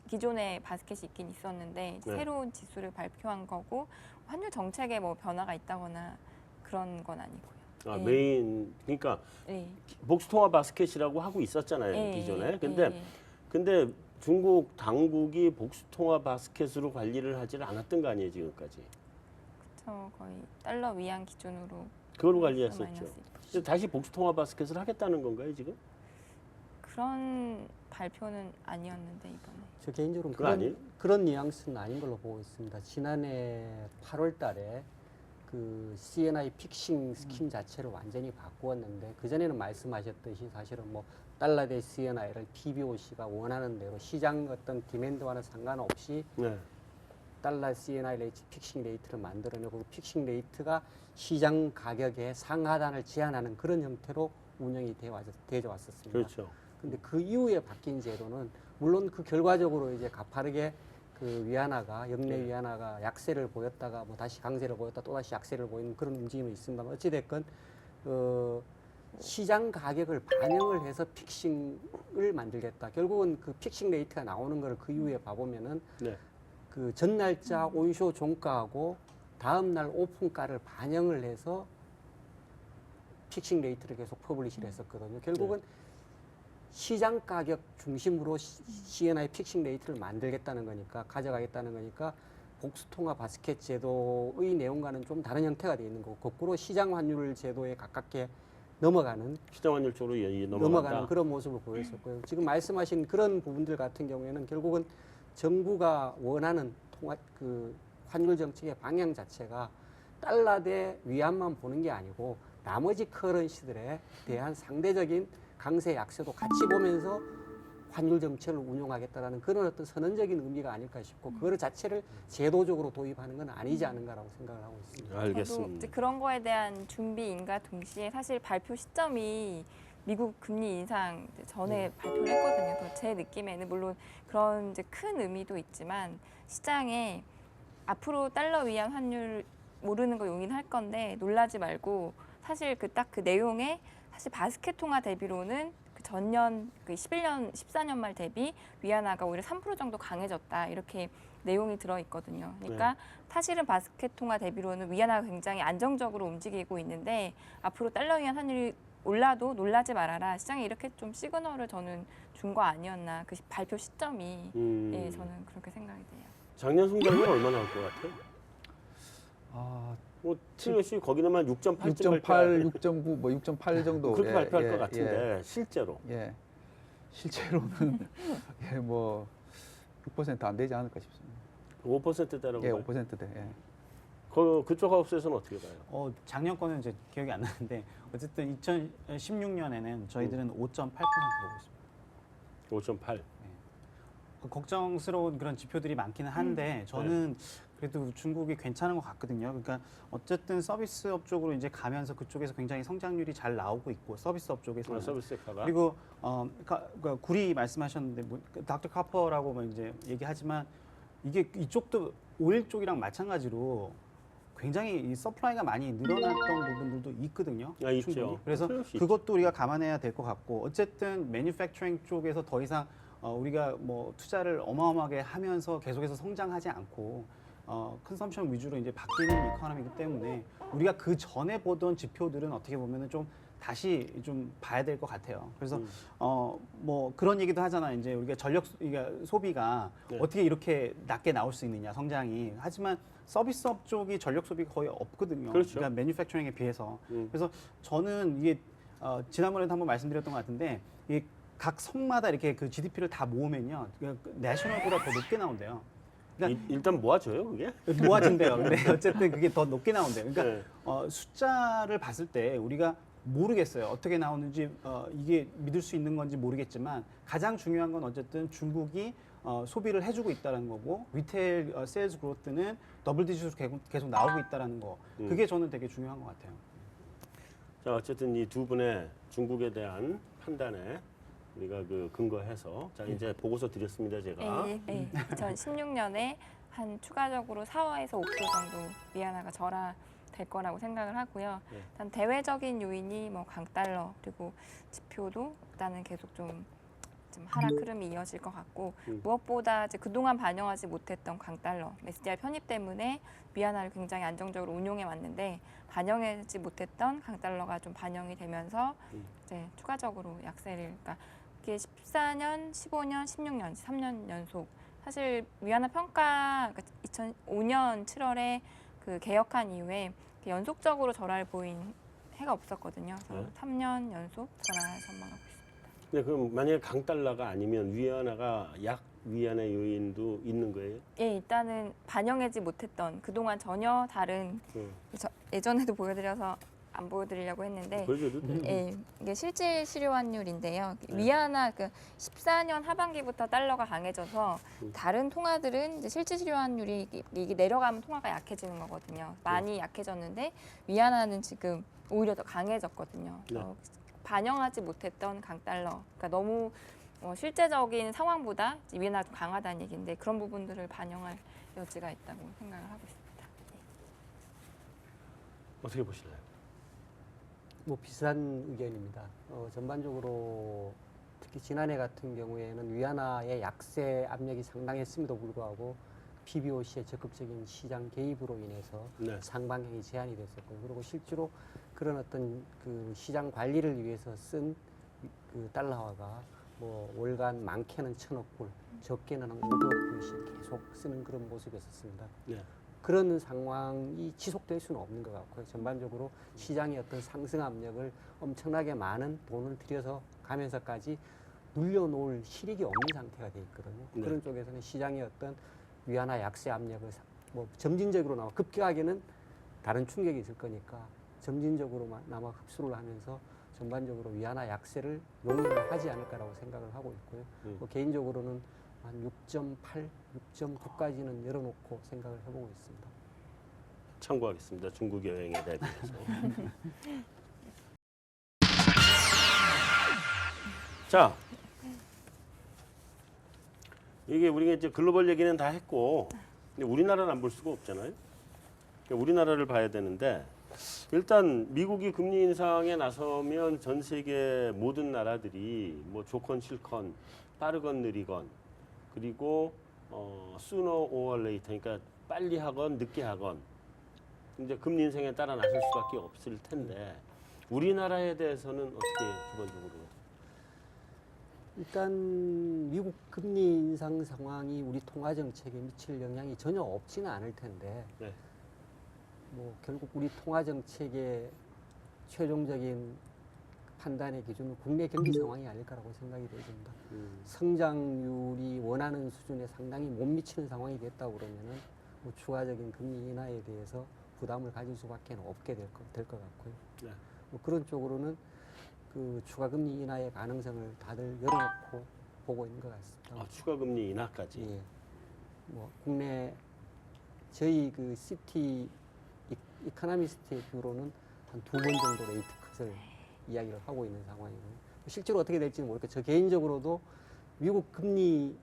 기존에 바스켓이 있긴 있었는데 이제 네. 새로운 지수를 발표한 거고 환율 정책에 뭐 변화가 있다거나 그런 건 아니고요. 아, 예. 메인 그러니까 네. 복수통화 바스켓이라고 하고 있었잖아요, 예, 기존에. 예. 근데 중국 당국이 복수통화 바스켓으로 관리를 하지를 않았던 거 아니에요, 지금까지. 그렇죠. 거의 달러 위안 기준으로 그걸로 관리했었죠. 마이너스 그래서 다시 복수통화 바스켓을 하겠다는 건가요, 지금? 그런 발표는 아니었는데 이번에. 저 개인적으로는 그거 아니에요? 그런 뉘앙스는 아닌 걸로 보고 있습니다. 지난해 8월 달에 그 CNI 픽싱 스킴 자체를 완전히 바꾸었는데 그전에는 말씀하셨듯이 사실은 뭐 달러 대 CNI를 PBOC가 원하는 대로 시장 어떤 디맨드와는 상관없이 네. 달러 CNI 레이트 픽싱 레이트를 만들어내고 그 픽싱 레이트가 시장 가격의 상하단을 제한하는 그런 형태로 운영이 되어 왔었습니다. 그렇죠. 근데 그 이후에 바뀐 제도는 물론 그 결과적으로 이제 가파르게 그 위안화가 역내 위안화가 약세를 보였다가 뭐 다시 강세를 보였다 또 다시 약세를 보이는 그런 움직임이 있습니다만 어찌 됐건 시장 가격을 반영을 해서 픽싱을 만들겠다. 결국은 그 픽싱 레이트가 나오는 걸 그 이후에 봐보면은 네. 그 전날짜 온쇼 종가하고 다음날 오픈가를 반영을 해서 픽싱 레이트를 계속 퍼블리시를 했었거든요. 결국은 시장 가격 중심으로 CNI 픽싱 레이트를 만들겠다는 거니까 가져가겠다는 거니까 복수통화 바스켓 제도의 내용과는 좀 다른 형태가 되어 있는 거고 거꾸로 시장 환율 제도에 가깝게 넘어가는 시장 환율 쪽으로 넘어간다. 그런 모습을 보였었고요. 지금 말씀하신 그런 부분들 같은 경우에는 결국은 정부가 원하는 그 환율 정책의 방향 자체가 달러 대 위안만 보는 게 아니고 나머지 커런시들에 대한 상대적인 강세 약세도 같이 보면서 환율 정책을 운용하겠다라는 그런 어떤 선언적인 의미가 아닐까 싶고 그거 자체를 제도적으로 도입하는 건 아니지 않은가라고 생각을 하고 있습니다. 저도 알겠습니다. 이제 그런 거에 대한 준비인가 동시에 사실 발표 시점이 미국 금리 인상 전에 발표를 했거든요. 그래서 제 느낌에는 물론 그런 이제 큰 의미도 있지만 시장에 앞으로 달러 위안 환율 모르는 거 용인할 건데 놀라지 말고 사실 그 딱 그 내용에 사실 바스켓 통화 대비로는 그 전년 그 11년 14년 말 대비 위안화가 오히려 3% 정도 강해졌다 이렇게 내용이 들어 있거든요. 그러니까 사실은 바스켓 통화 대비로는 위안화가 굉장히 안정적으로 움직이고 있는데 앞으로 달러 위안 환율이 올라도 놀라지 말아라. 시장에 이렇게 좀 시그널을 저는 준 거 아니었나. 그 발표 시점이 예, 저는 그렇게 생각이 돼요. 작년 성장률 얼마나 할 것 같아요? 아, 뭐 TLC 거기는만 6.8쯤 6.8, 6.9, 뭐 6.8 정도 그렇게 예, 발표할 예, 것 같은데 실제로 예. 실제로는 예, 뭐 6% 안 되지 않을까 싶습니다. 5%대라고 예, 봐요. 5%대. 예. 그쪽 하우스에서는 어떻게 봐요? 작년 거는 이제 기억이 안 나는데 어쨌든 2016년에는 저희들은 5.8% 보고 있습니다. 5.8. 걱정스러운 그런 지표들이 많기는 한데 저는 그래도 중국이 괜찮은 것 같거든요. 그러니까 어쨌든 서비스업 쪽으로 이제 가면서 그쪽에서 굉장히 성장률이 잘 나오고 있고 서비스업 쪽에서 서비스 섹터가. 그리고 그러니까 구리 말씀하셨는데 뭐, 닥터 카퍼라고 뭐 이제 얘기하지만 이게 이쪽도 오일 쪽이랑 마찬가지로 굉장히 이 서플라이가 많이 늘어났던 부분들도 있거든요. 있죠. 충분히. 그래서 틀림없이 있죠. 그것도 우리가 감안해야 될 것 같고 어쨌든 매뉴팩처링 쪽에서 더 이상 우리가 뭐 투자를 어마어마하게 하면서 계속해서 성장하지 않고 컨섬션 위주로 이제 바뀌는 이코노미이기 때문에 우리가 그 전에 보던 지표들은 어떻게 보면은 좀 다시 좀 봐야 될 것 같아요. 그래서 뭐 그런 얘기도 하잖아. 이제 우리가 그러니까 소비가 네. 어떻게 이렇게 낮게 나올 수 있느냐 성장이. 하지만 서비스업 쪽이 전력 소비가 거의 없거든요. 그렇죠. 그러니까 매뉴팩처링에 비해서. 그래서 저는 이게 지난번에도 한번 말씀드렸던 것 같은데 이게 각 성마다 이렇게 그 GDP를 다 모으면요, 내셔널보다 더 높게 나온대요. 그러니까 일단 모아줘요, 그게? 모아진대요. 근데 어쨌든 그게 더 높게 나온대요. 그러니까 네. 숫자를 봤을 때 우리가 모르겠어요. 어떻게 나오는지 이게 믿을 수 있는 건지 모르겠지만 가장 중요한 건 어쨌든 중국이 소비를 해주고 있다는 거고 리테일 세일즈 그로트는 더블 디지트로 계속 나오고 있다는 거. 그게 저는 되게 중요한 것 같아요. 자, 어쨌든 이 두 분의 중국에 대한 판단에 우리가 그 근거해서 자 이제 보고서 드렸습니다, 제가. 네, 2016년에 한 추가적으로 4에서 5% 정도 위안화가 절하될 거라고 생각을 하고요. 네. 일단 대외적인 요인이 뭐 강달러 그리고 지표도 일단은 계속 좀 하락 흐름이 이어질 것 같고 무엇보다 이제 그동안 반영하지 못했던 강달러 SDR 편입 때문에 위안화를 굉장히 안정적으로 운용해 왔는데 반영하지 못했던 강달러가 좀 반영이 되면서 이제 추가적으로 약세를 그러니까 이게 14년, 15년, 16년, 3년 연속 사실 위안화 평가 그러니까 2005년 7월에 그 개혁한 이후에 연속적으로 절하를 보인 해가 없었거든요. 그래서 3년 연속 절하를 전망하고 있습니다. 네, 그럼 만약에 강달러가 아니면 위안화가 약 위안의 요인도 있는 거예요? 예, 일단은 반영하지 못했던 그동안 전혀 다른 예전에도 보여드려서 안 보여드리려고 했는데 보여줘도 돼요. 예, 이게 실질 실효 환율인데요. 네. 위안화 그 14년 하반기부터 달러가 강해져서 다른 통화들은 이제 실질 실효 환율이 이게 내려가면 통화가 약해지는 거거든요. 많이 약해졌는데 위안화는 지금 오히려 더 강해졌거든요. 네. 반영하지 못했던 강달러, 그러니까 너무 실제적인 상황보다 위안화가 좀 강하다는 얘기인데 그런 부분들을 반영할 여지가 있다고 생각을 하고 있습니다. 어떻게 보시나요? 뭐 비슷한 의견입니다. 전반적으로 특히 지난해 같은 경우에는 위안화의 약세 압력이 상당했음에도 불구하고 PBOC의 적극적인 시장 개입으로 인해서 네. 상방향이 제한이 됐었고요. 그리고 실제로 그런 어떤 그 시장 관리를 위해서 쓴 그 달러화가 뭐 월간 많게는 1,000억 불, 적게는 한 500억 불씩 계속 쓰는 그런 모습이었습니다. 네. 그런 상황이 지속될 수는 없는 것 같고요. 전반적으로 시장의 어떤 상승 압력을 엄청나게 많은 돈을 들여서 가면서까지 눌려놓을 실익이 없는 상태가 돼 있거든요. 네. 그런 쪽에서는 시장의 어떤 위안화 약세 압력을 뭐 점진적으로나마 급격하게는 다른 충격이 있을 거니까 점진적으로나마 흡수를 하면서 전반적으로 위안화 약세를 용인을 하지 않을까라고 생각을 하고 있고요. 뭐 개인적으로는 한 6.8, 6.9까지는 열어놓고 생각을 해보고 있습니다. 참고하겠습니다. 중국 여행에 대해서. 자, 이게 우리가 이제 글로벌 얘기는 다 했고, 근데 우리나라를 안 볼 수가 없잖아요. 그러니까 우리나라를 봐야 되는데 일단 미국이 금리 인상에 나서면 전 세계 모든 나라들이 뭐 좋건 싫건 빠르건 느리건 그리고 sooner or later 그러니까 빨리 하건 늦게 하건 이제 금리 인상에 따라 나설 수밖에 없을 텐데 우리나라에 대해서는 어떻게 기본적으로? 일단 미국 금리 인상 상황이 우리 통화 정책에 미칠 영향이 전혀 없지는 않을 텐데 네. 뭐 결국 우리 통화 정책의 최종적인 판단의 기준은 국내 경기 상황이 아닐 거라고 생각이 됩니다. 성장률이 원하는 수준에 상당히 못 미치는 상황이 됐다 그러면은 뭐 추가적인 금리 인하에 대해서 부담을 가질 수밖에 없게 될 것 같고요. 네. 뭐 그런 쪽으로는 그 추가 금리 인하의 가능성을 다들 열어놓고 보고 있는 것 같습니다. 추가 금리 인하까지. 예. 뭐 국내 저희 그 시티 이코노미스트의 뷰로는 한 2번 정도 레이트 컷을 이야기를 하고 있는 상황이고요. 실제로 어떻게 될지는 모르겠고 저 개인적으로도 미국 금리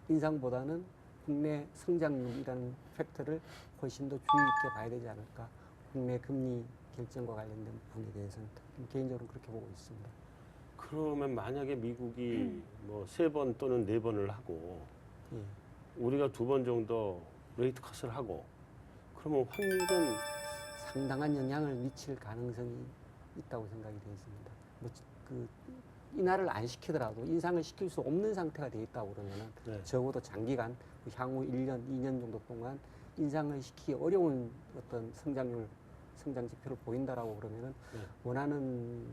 인상보다는 국내 성장률이라는 팩터를 훨씬 더 주의 있게 봐야 되지 않을까. 국내 금리 결정과 관련된 부분에 대해서는 개인적으로 그렇게 보고 있습니다. 그러면 만약에 미국이 뭐 3번 또는 4번을 하고 예. 우리가 2번 정도 레이트 컷을 하고 그러면 확률은 상당한 영향을 미칠 가능성이 있다고 생각이 되어 있습니다. 뭐 그 인하를 안 시키더라도 인상을 시킬 수 없는 상태가 되어 있다고 그러면은 네. 적어도 장기간 향후 1년, 2년 정도 동안 인상을 시키기 어려운 어떤 성장 지표를 보인다라고 그러면은 네. 원하는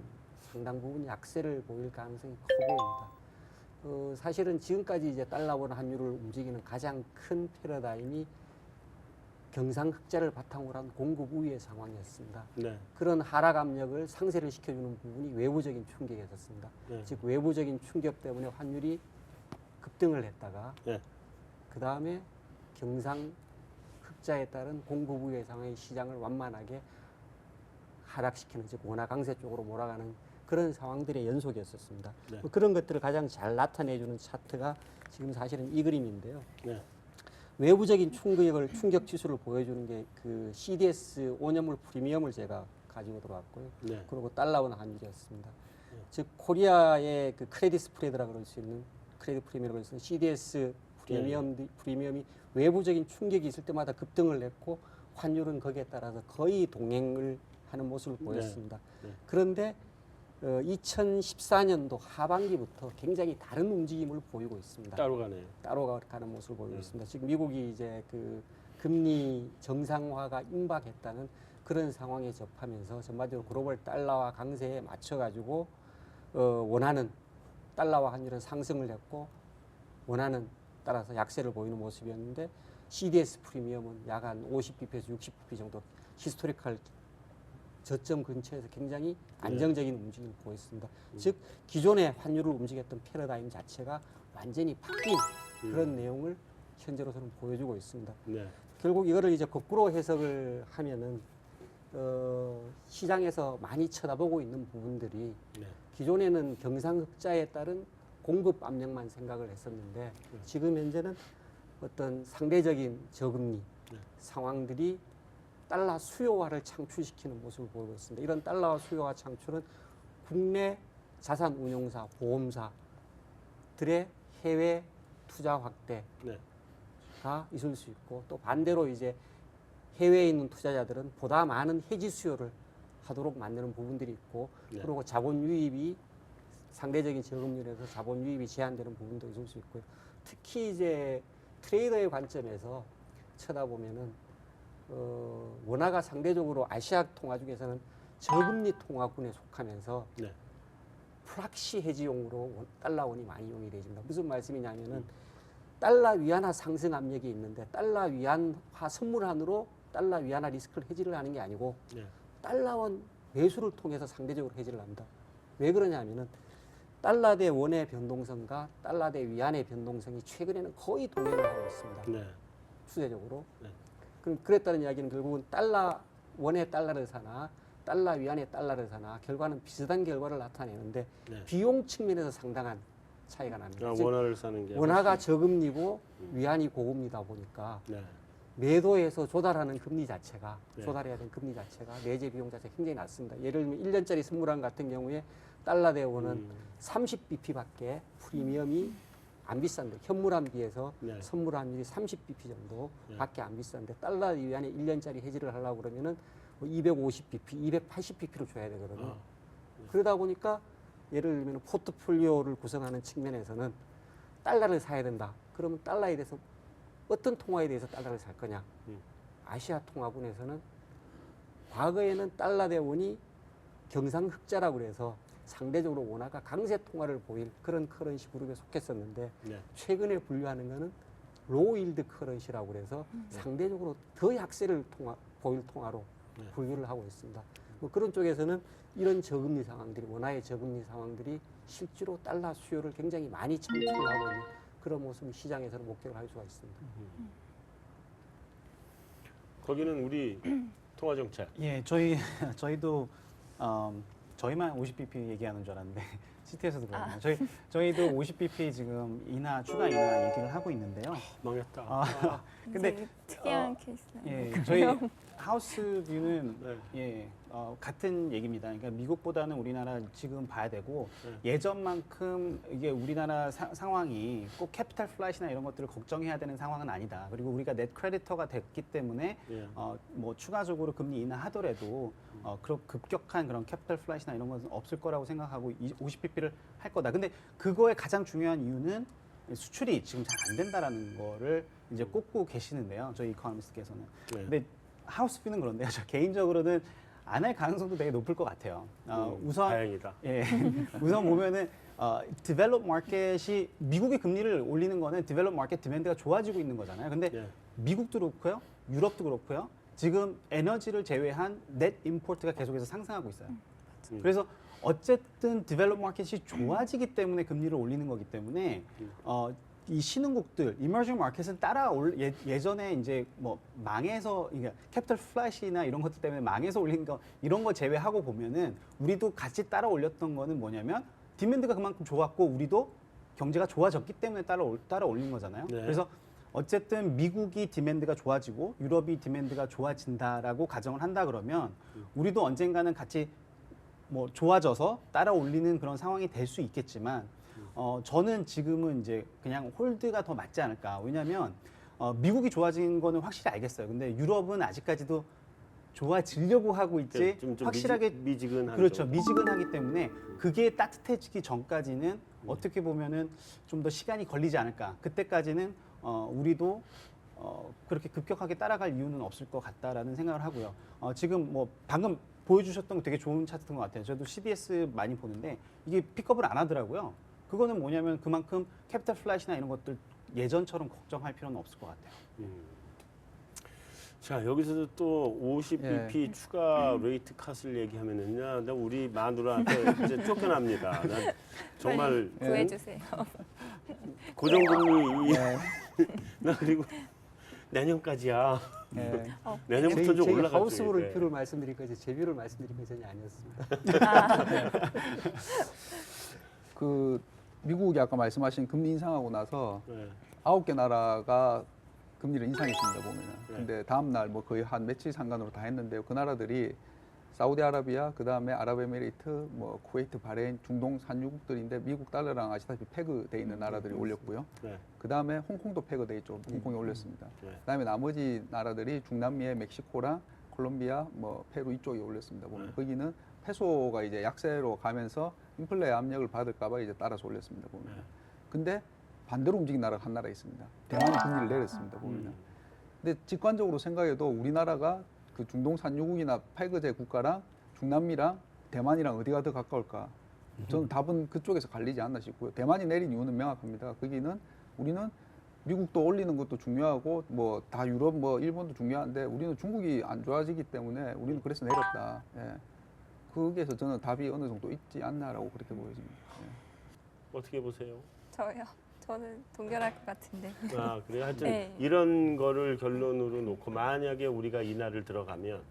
상당 부분 약세를 보일 가능성이 커 보입니다. 사실은 지금까지 이제 달러원 환율을 움직이는 가장 큰 패러다임이 경상흑자를 바탕으로 한 공급 우위의 상황이었습니다. 네. 그런 하락 압력을 상쇄를 시켜주는 부분이 외부적인 충격이었습니다. 네. 즉 외부적인 충격 때문에 환율이 급등을 했다가 네. 그 다음에 경상흑자에 따른 공급 우위의 상황이 시장을 완만하게 하락시키는 즉 원화 강세 쪽으로 몰아가는 그런 상황들의 연속이었었습니다. 네. 그런 것들을 가장 잘 나타내주는 차트가 지금 사실은 이 그림인데요. 네. 외부적인 충격 지수를 보여주는 게 그 CDS 5년물 프리미엄을 제가 가지고 들어왔고요. 네. 그리고 달러원 환율이었습니다. 즉 코리아의 그 크레딧 스프레드라 그럴 수 있는 크레딧 프리미엄이라고 해서 CDS 프리미엄이 외부적인 충격이 있을 때마다 급등을 했고 환율은 거기에 따라서 거의 동행을 하는 모습을 보였습니다. 네. 그런데 2014년도 하반기부터 굉장히 다른 움직임을 보이고 있습니다. 따로 가네요. 따로 가는 모습을 보이고 있습니다. 지금 미국이 이제 그 금리 정상화가 임박했다는 그런 상황에 접하면서 전반적으로 글로벌 달러화 강세에 맞춰가지고 원하는 달러화 환율은 상승을 했고 원하는 따라서 약세를 보이는 모습이었는데 CDS 프리미엄은 약 한 50bp에서 60bp 정도 히스토리컬 저점 근처에서 굉장히 안정적인 움직임을 보였습니다. 즉 기존의 환율을 움직였던 패러다임 자체가 완전히 바뀐 그런 내용을 현재로서는 보여주고 있습니다. 네. 결국 이거를 이제 거꾸로 해석을 하면은 시장에서 많이 쳐다보고 있는 부분들이 네. 기존에는 경상흑자에 따른 공급 압력만 생각을 했었는데 지금 현재는 어떤 상대적인 저금리 상황들이 달러 수요화를 창출시키는 모습을 보이고 있습니다. 이런 달러화 수요화 창출은 국내 자산 운용사, 보험사들의 해외 투자 확대가 네. 있을 수 있고 또 반대로 이제 해외에 있는 투자자들은 보다 많은 해지 수요를 하도록 만드는 부분들이 있고 네. 그리고 자본 유입이 상대적인 저금리에서 자본 유입이 제한되는 부분도 있을 수 있고요. 특히 이제 트레이더의 관점에서 쳐다보면은 원화가 상대적으로 아시아 통화 중에서는 저금리 통화군에 속하면서 네. 프락시 해지용으로 달러원이 많이 이용이 되집니다. 무슨 말씀이냐면은 달러 위안화 상승 압력이 있는데 달러 위안화 선물한으로 달러 위안화 리스크를 해지를 하는 게 아니고 네. 달러원 매수를 통해서 상대적으로 해지를 합니다. 왜 그러냐면은 달러 대 원의 변동성과 달러 대 위안의 변동성이 최근에는 거의 동행을 하고 있습니다. 네. 추세적으로. 네. 그럼 그랬다는 이야기는 결국은 달러 원의 달러를 사나 달러 위안의 달러를 사나 결과는 비슷한 결과를 나타내는데 네. 비용 측면에서 상당한 차이가 납니다. 즉 원화를 사는 게 원화가 훨씬- 저금리고 위안이 고금리다 보니까 네. 매도해서 조달하는 금리 자체가 네. 조달해야 되는 금리 자체가 내재 비용 자체가 굉장히 낮습니다. 예를 들면 1년짜리 선물함 같은 경우에 달러 대우는 30bp밖에 프리미엄이 안 비싼데 현물함 비해서 네. 선물함률이 30bp 네. 정도밖에 안 비싼데 달러 위안에 1년짜리 해지를 하려고 그러면은 250bp, 280bp로 줘야 되거든요. 아. 그러다 보니까 예를 들면 포트폴리오를 구성하는 측면에서는 달러를 사야 된다. 그러면 달러에 대해서 어떤 통화에 대해서 달러를 살 거냐? 아시아 통화군에서는 과거에는 달러 대원이 경상흑자라고 그래서 상대적으로 원화가 강세 통화를 보일 그런 커런시 그룹에 속했었는데 네. 최근에 분류하는 거는 로우 일드 커런시라고 그래서 상대적으로 더 약세를 보일 통화로 네. 분류를 하고 있습니다. 뭐 그런 쪽에서는 이런 저금리 상황들이 원화의 저금리 상황들이 실제로 달러 수요를 굉장히 많이 창출하고 있는 그런 모습을 시장에서는 목격을 할 수가 있습니다. 거기는 우리 통화 정책. 예, 저희도 저희만 50bp 얘기하는 줄 알았는데 시티에서도 그렇네요. 저희도 50bp 지금 추가 인하 얘기를 하고 있는데요. 망했다. 근데 굉장히 특이한 케이스네요. 예, 저희 하우스 뷰는 네. 예, 같은 얘기입니다. 그러니까 미국보다는 우리나라 지금 봐야 되고 네. 예전만큼 이게 우리나라 상황이 꼭 캐피탈 플라이시나 이런 것들을 걱정해야 되는 상황은 아니다. 그리고 우리가 넷 크레디터가 됐기 때문에 예. 뭐 추가적으로 금리 인하하더라도 그런 급격한 그런 캐피탈 플라이시나 이런 것은 없을 거라고 생각하고 50bp를 할 거다. 근데 그거의 가장 중요한 이유는 수출이 지금 잘 안 된다라는 거를 이제 꼽고 계시는데요. 저희 이코노미스트께서는. 네. 근데 하우스뷰는 그런데요. 저 개인적으로는 안 할 가능성도 되게 높을 것 같아요. 우선 다행이다. 예, 우선 보면은 디벨롭 마켓이 미국이 금리를 올리는 거는 디벨롭 마켓 디맨드가 좋아지고 있는 거잖아요. 근데 예. 미국도 그렇고요, 유럽도 그렇고요. 지금 에너지를 제외한 넷 임포트가 계속해서 상승하고 있어요. 그래서 어쨌든 디벨롭 마켓이 좋아지기 때문에 금리를 올리는 거기 때문에 이 신흥국들, 이머징 마켓은 예전에 이제 뭐 망해서 그러니까 캐피탈 플래시나 이런 것들 때문에 망해서 올린 거 이런 거 제외하고 보면은 우리도 같이 따라 올렸던 거는 뭐냐면 디맨드가 그만큼 좋았고 우리도 경제가 좋아졌기 때문에 따라 올린 거잖아요. 네. 그래서 어쨌든 미국이 디맨드가 좋아지고 유럽이 디맨드가 좋아진다라고 가정을 한다 그러면 우리도 언젠가는 같이 뭐 좋아져서 따라 올리는 그런 상황이 될 수 있겠지만 저는 지금은 이제 그냥 홀드가 더 맞지 않을까. 왜냐하면 미국이 좋아진 거는 확실히 알겠어요. 근데 유럽은 아직까지도 좋아지려고 하고 있지 좀 확실하게 미지근한 그렇죠. 정도. 미지근하기 때문에 그게 따뜻해지기 전까지는 어떻게 보면은 좀 더 시간이 걸리지 않을까. 그때까지는 우리도 그렇게 급격하게 따라갈 이유는 없을 것 같다라는 생각을 하고요. 지금 뭐 방금 보여주셨던 거 되게 좋은 차트인 것 같아요. 저도 CBS 많이 보는데 이게 픽업을 안 하더라고요. 그거는 뭐냐면 그만큼 캐피탈 플라이시나 이런 것들 예전처럼 걱정할 필요는 없을 것 같아요. 자, 여기서도 또 50bp 추가 레이트 컷을 얘기하면은요, 나 우리 마누라한테 이제 쫓겨납니다. 난 정말 빨리 구해주세요. 고정금리 나 그리고 내년까지야. 네. 내년부터 좀 올라가지. 하우스뷰를 뷰를 말씀드릴 거지 제 뷰를 말씀드릴 거 전혀 아니었습니다. 그 미국이 아까 말씀하신 금리 인상하고 나서 네. 9개 나라가 금리를 인상했습니다 보면은. 네. 근데 다음 날 뭐 거의 한 며칠 상간으로 다 했는데요. 그 나라들이 사우디아라비아, 그 다음에 아랍에미리트, 뭐 쿠웨이트, 바레인, 중동 산유국들인데 미국 달러랑 아시다시피 패그돼 있는 나라들이 올렸고요. 네. 그 다음에 홍콩도 패그돼 있죠. 홍콩이 올렸습니다. 네. 그 다음에 나머지 나라들이 중남미의 멕시코랑 콜롬비아, 뭐 페루 이쪽이 올렸습니다. 보면 네. 거기는 페소가 이제 약세로 가면서 인플레 압력을 받을까봐 이제 따라서 올렸습니다. 보면. 네. 근데 반대로 움직인 나라가 한 나라 있습니다. 대만이 금리를 내렸습니다. 보면. 근데 직관적으로 생각해도 우리나라가 그 중동 산유국이나 팔거제 국가랑 중남미랑 대만이랑 어디가 더 가까울까? 저는 답은 그쪽에서 갈리지 않나 싶고요. 대만이 내린 이유는 명확합니다. 거기는 우리는 미국도 올리는 것도 중요하고 뭐 다 유럽 뭐 일본도 중요한데 우리는 중국이 안 좋아지기 때문에 우리는 그래서 내렸다. 예. 거기에서 저는 답이 어느 정도 있지 않나라고 그렇게 보여집니다. 예. 어떻게 보세요? 저요. 저는 동결할 것 같은데. 아, 그래 하여튼 네. 이런 거를 결론으로 놓고 만약에 우리가 인하를 들어가면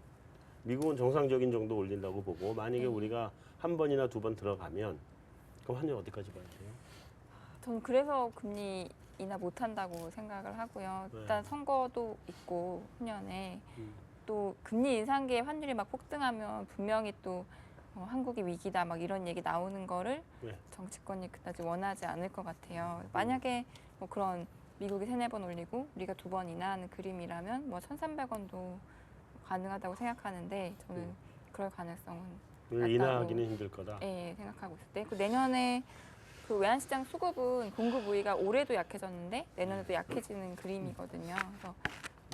미국은 정상적인 정도 올린다고 보고 만약에 우리가 한 번이나 두 번 들어가면 그럼 환율 어디까지 봐야 돼요? 저는 그래서 금리 인하 못한다고 생각을 하고요. 네. 일단 선거도 있고 후년에 음. 또 금리 인상기에 환율이 막 폭등하면 분명히 또 한국이 위기다 막 이런 얘기 나오는 거를 네. 정치권이 그다지 원하지 않을 것 같아요. 만약에 뭐 그런 미국이 3-4번 올리고 우리가 2번 인하하는 그림이라면 뭐 1,300원도 가능하다고 생각하는데 저는 그럴 가능성은 인하하기는 힘들 거다. 예, 생각하고 있을 때. 그 내년에 그 외환시장 수급은 공급 우위가 올해도 약해졌는데 내년에도 약해지는 그림이거든요. 그래서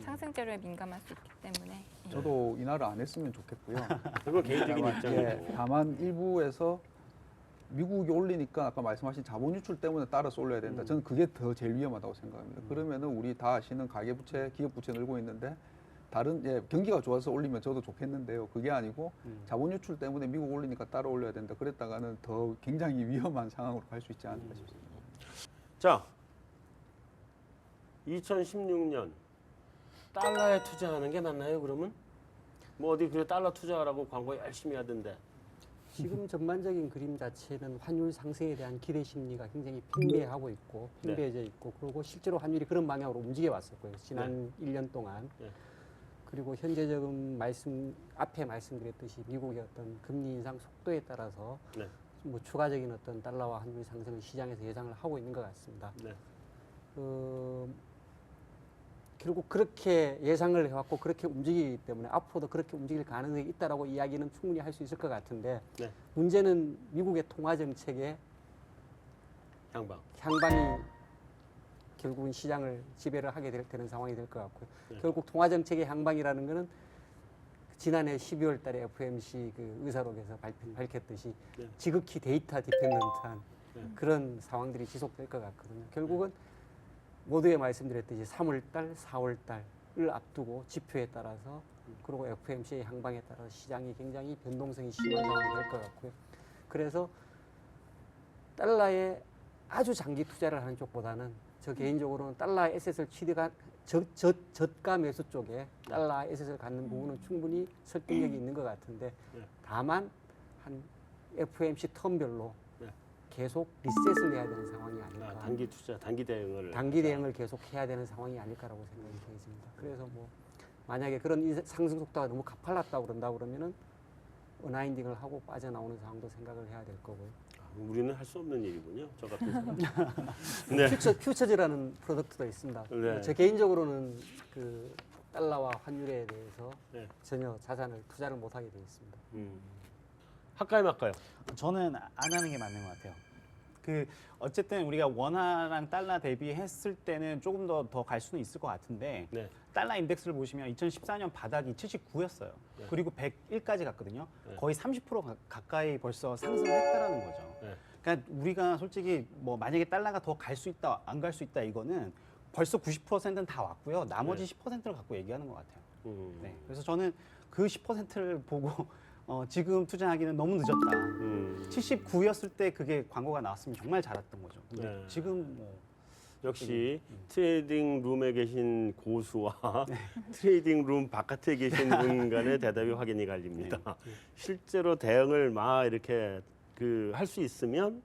상승 재료에 민감할 수 있기 때문에. 예. 저도 인하를 안 했으면 좋겠고요. 그건 개인적인 다만, 입장이고. 다만 일부에서 미국이 올리니까 아까 말씀하신 자본 유출 때문에 따라서 올려야 된다. 저는 그게 더 제일 위험하다고 생각합니다. 그러면은 우리 다 아시는 가계부채, 기업부채 늘고 있는데 다른 경기가 좋아서 올리면 저도 좋겠는데요. 그게 아니고 자본 유출 때문에 미국 올리니까 따라 올려야 된다. 그랬다가는 더 굉장히 위험한 상황으로 갈 수 있지 않을까 싶습니다. 자, 2016년 달러에 투자하는 게 맞나요? 그러면 뭐 어디 그래 달러 투자하라고 광고 열심히 하던데. 지금 전반적인 그림 자체는 환율 상승에 대한 기대 심리가 굉장히 팽배하고 있고 팽배해져 있고 그리고 실제로 환율이 그런 방향으로 움직여 왔었고요. 지난 1년 동안. 네. 그리고 현재 지금 앞에 말씀드렸듯이 미국의 어떤 금리 인상 속도에 따라서 네. 뭐 추가적인 어떤 달러와 환율 상승을 시장에서 예상을 하고 있는 것 같습니다. 네. 결국 그렇게 예상을 해왔고 그렇게 움직이기 때문에 앞으로도 그렇게 움직일 가능성이 있다라고 이야기는 충분히 할 수 있을 것 같은데 네. 문제는 미국의 통화 정책의 향방이 결국은 시장을 지배를 하게 되는 상황이 될 것 같고요. 네. 결국 통화 정책의 향방이라는 것은 지난해 12월 달에 FOMC 그 의사록에서 밝혔듯이 네. 지극히 데이터 디펜던트한 네. 그런 상황들이 지속될 것 같거든요. 결국은 모두에 말씀드렸듯이 3월달, 4월달을 앞두고 지표에 따라서 그리고 FOMC의 향방에 따라서 시장이 굉장히 변동성이 심한 상황이 될 것 같고요. 그래서 달러에 아주 장기 투자를 하는 쪽보다는 저 개인적으로는 달러 에셋을 취득한 저가 매수 쪽에 달러 에셋을 갖는 부분은 충분히 설득력이 있는 것 같은데 네. 다만 한 FOMC 텀별로 네. 계속 리셋을 해야 되는 상황이 아닐까. 단기 투자, 단기 대응을. 단기 대응을 계속 해야 되는 상황이 아닐까라고 생각이 되겠습니다. 그래서 뭐 만약에 그런 상승 속도가 너무 가팔랐다고 그런다 그러면은 어나인딩을 하고 빠져나오는 상황도 생각을 해야 될 거고요. 우리는 할 수 없는 일이군요. 저 같은 사람. 네. 퓨처즈라는 프로덕트도 있습니다. 네. 제 개인적으로는 그 달러와 환율에 대해서 네. 전혀 자산을 투자를 못하게 되어 있습니다. 할까요, 말까요? 저는 안 하는 게 맞는 것 같아요. 그 어쨌든 우리가 원화랑 달러 대비했을 때는 조금 더 갈 수는 있을 것 같은데 네. 달러 인덱스를 보시면 2014년 바닥이 79였어요. 네. 그리고 101까지 갔거든요. 네. 거의 30% 가까이 벌써 상승을 했다라는 거죠. 네. 그러니까 우리가 솔직히 뭐 만약에 달러가 더 갈 수 있다, 안 갈 수 있다 이거는 벌써 90%는 다 왔고요. 나머지 10%를 갖고 얘기하는 것 같아요. 네. 그래서 저는 그 10%를 보고 지금 투자하기는 너무 늦었다. 79였을 때 그게 광고가 나왔으면 정말 잘했던 거죠. 근데 네. 지금 뭐 역시 트레이딩 룸에 계신 고수와 트레이딩 룸 바깥에 계신 분 간의 대답이 확연히 갈립니다. 실제로 대응을 막 이렇게 그 할 수 있으면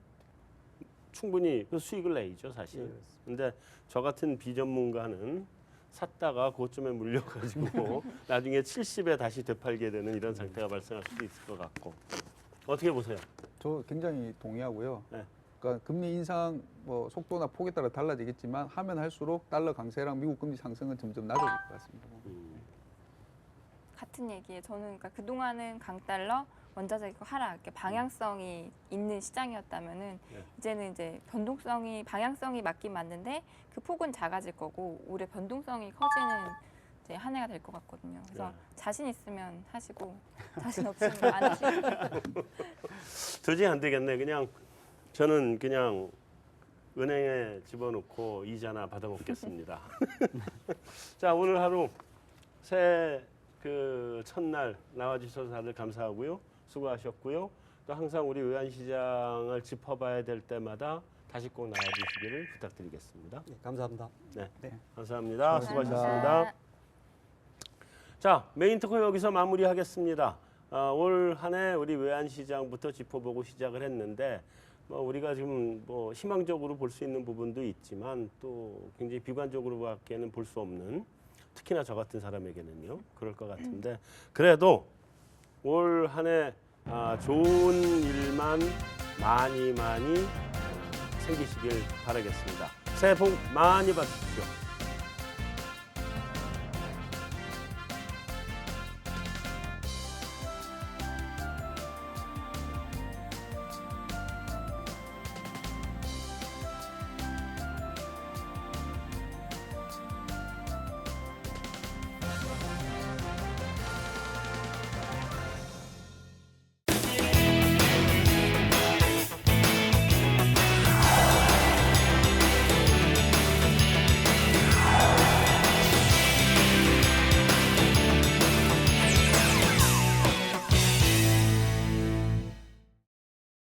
충분히 그 수익을 내죠, 사실. 근데 저 같은 비전문가는 샀다가 그쯤에 물려가지고 나중에 70에 다시 되팔게 되는 이런 상태가 발생할 수도 있을 것 같고. 어떻게 보세요? 저 굉장히 동의하고요. 네. 그러니까 금리 인상 뭐 속도나 폭에 따라 달라지겠지만 하면 할수록 달러 강세랑 미국 금리 상승은 점점 낮아질 것 같습니다. 같은 얘기예요. 저는 그러니까 그동안은 강달러, 원자재가 하락, 이렇게 방향성이 있는 시장이었다면은 네. 이제는 이제 방향성이 맞긴 맞는데 그 폭은 작아질 거고 올해 변동성이 커지는 이제 한 해가 될 것 같거든요. 그래서 네. 자신 있으면 하시고 자신 없으면 안 하시고. 도저히 안 되겠네. 저는 그냥 은행에 집어넣고 이자나 받아먹겠습니다. 자, 오늘 하루 새 그 첫날 나와주셔서 다들 감사하고요. 수고하셨고요. 또 항상 우리 외환시장을 짚어봐야 될 때마다 다시 꼭 나와주시기를 부탁드리겠습니다. 네, 감사합니다. 네, 네. 감사합니다. 수고하셨습니다. 감사합니다. 자, 메인 토크 여기서 마무리하겠습니다. 올 한 해 우리 외환시장부터 짚어보고 시작을 했는데 뭐 우리가 지금 뭐 희망적으로 볼 수 있는 부분도 있지만 또 굉장히 비관적으로밖에는 볼 수 없는, 특히나 저 같은 사람에게는요 그럴 것 같은데, 그래도 올 한 해 좋은 일만 많이 생기시길 바라겠습니다. 새해 복 많이 받으십시오.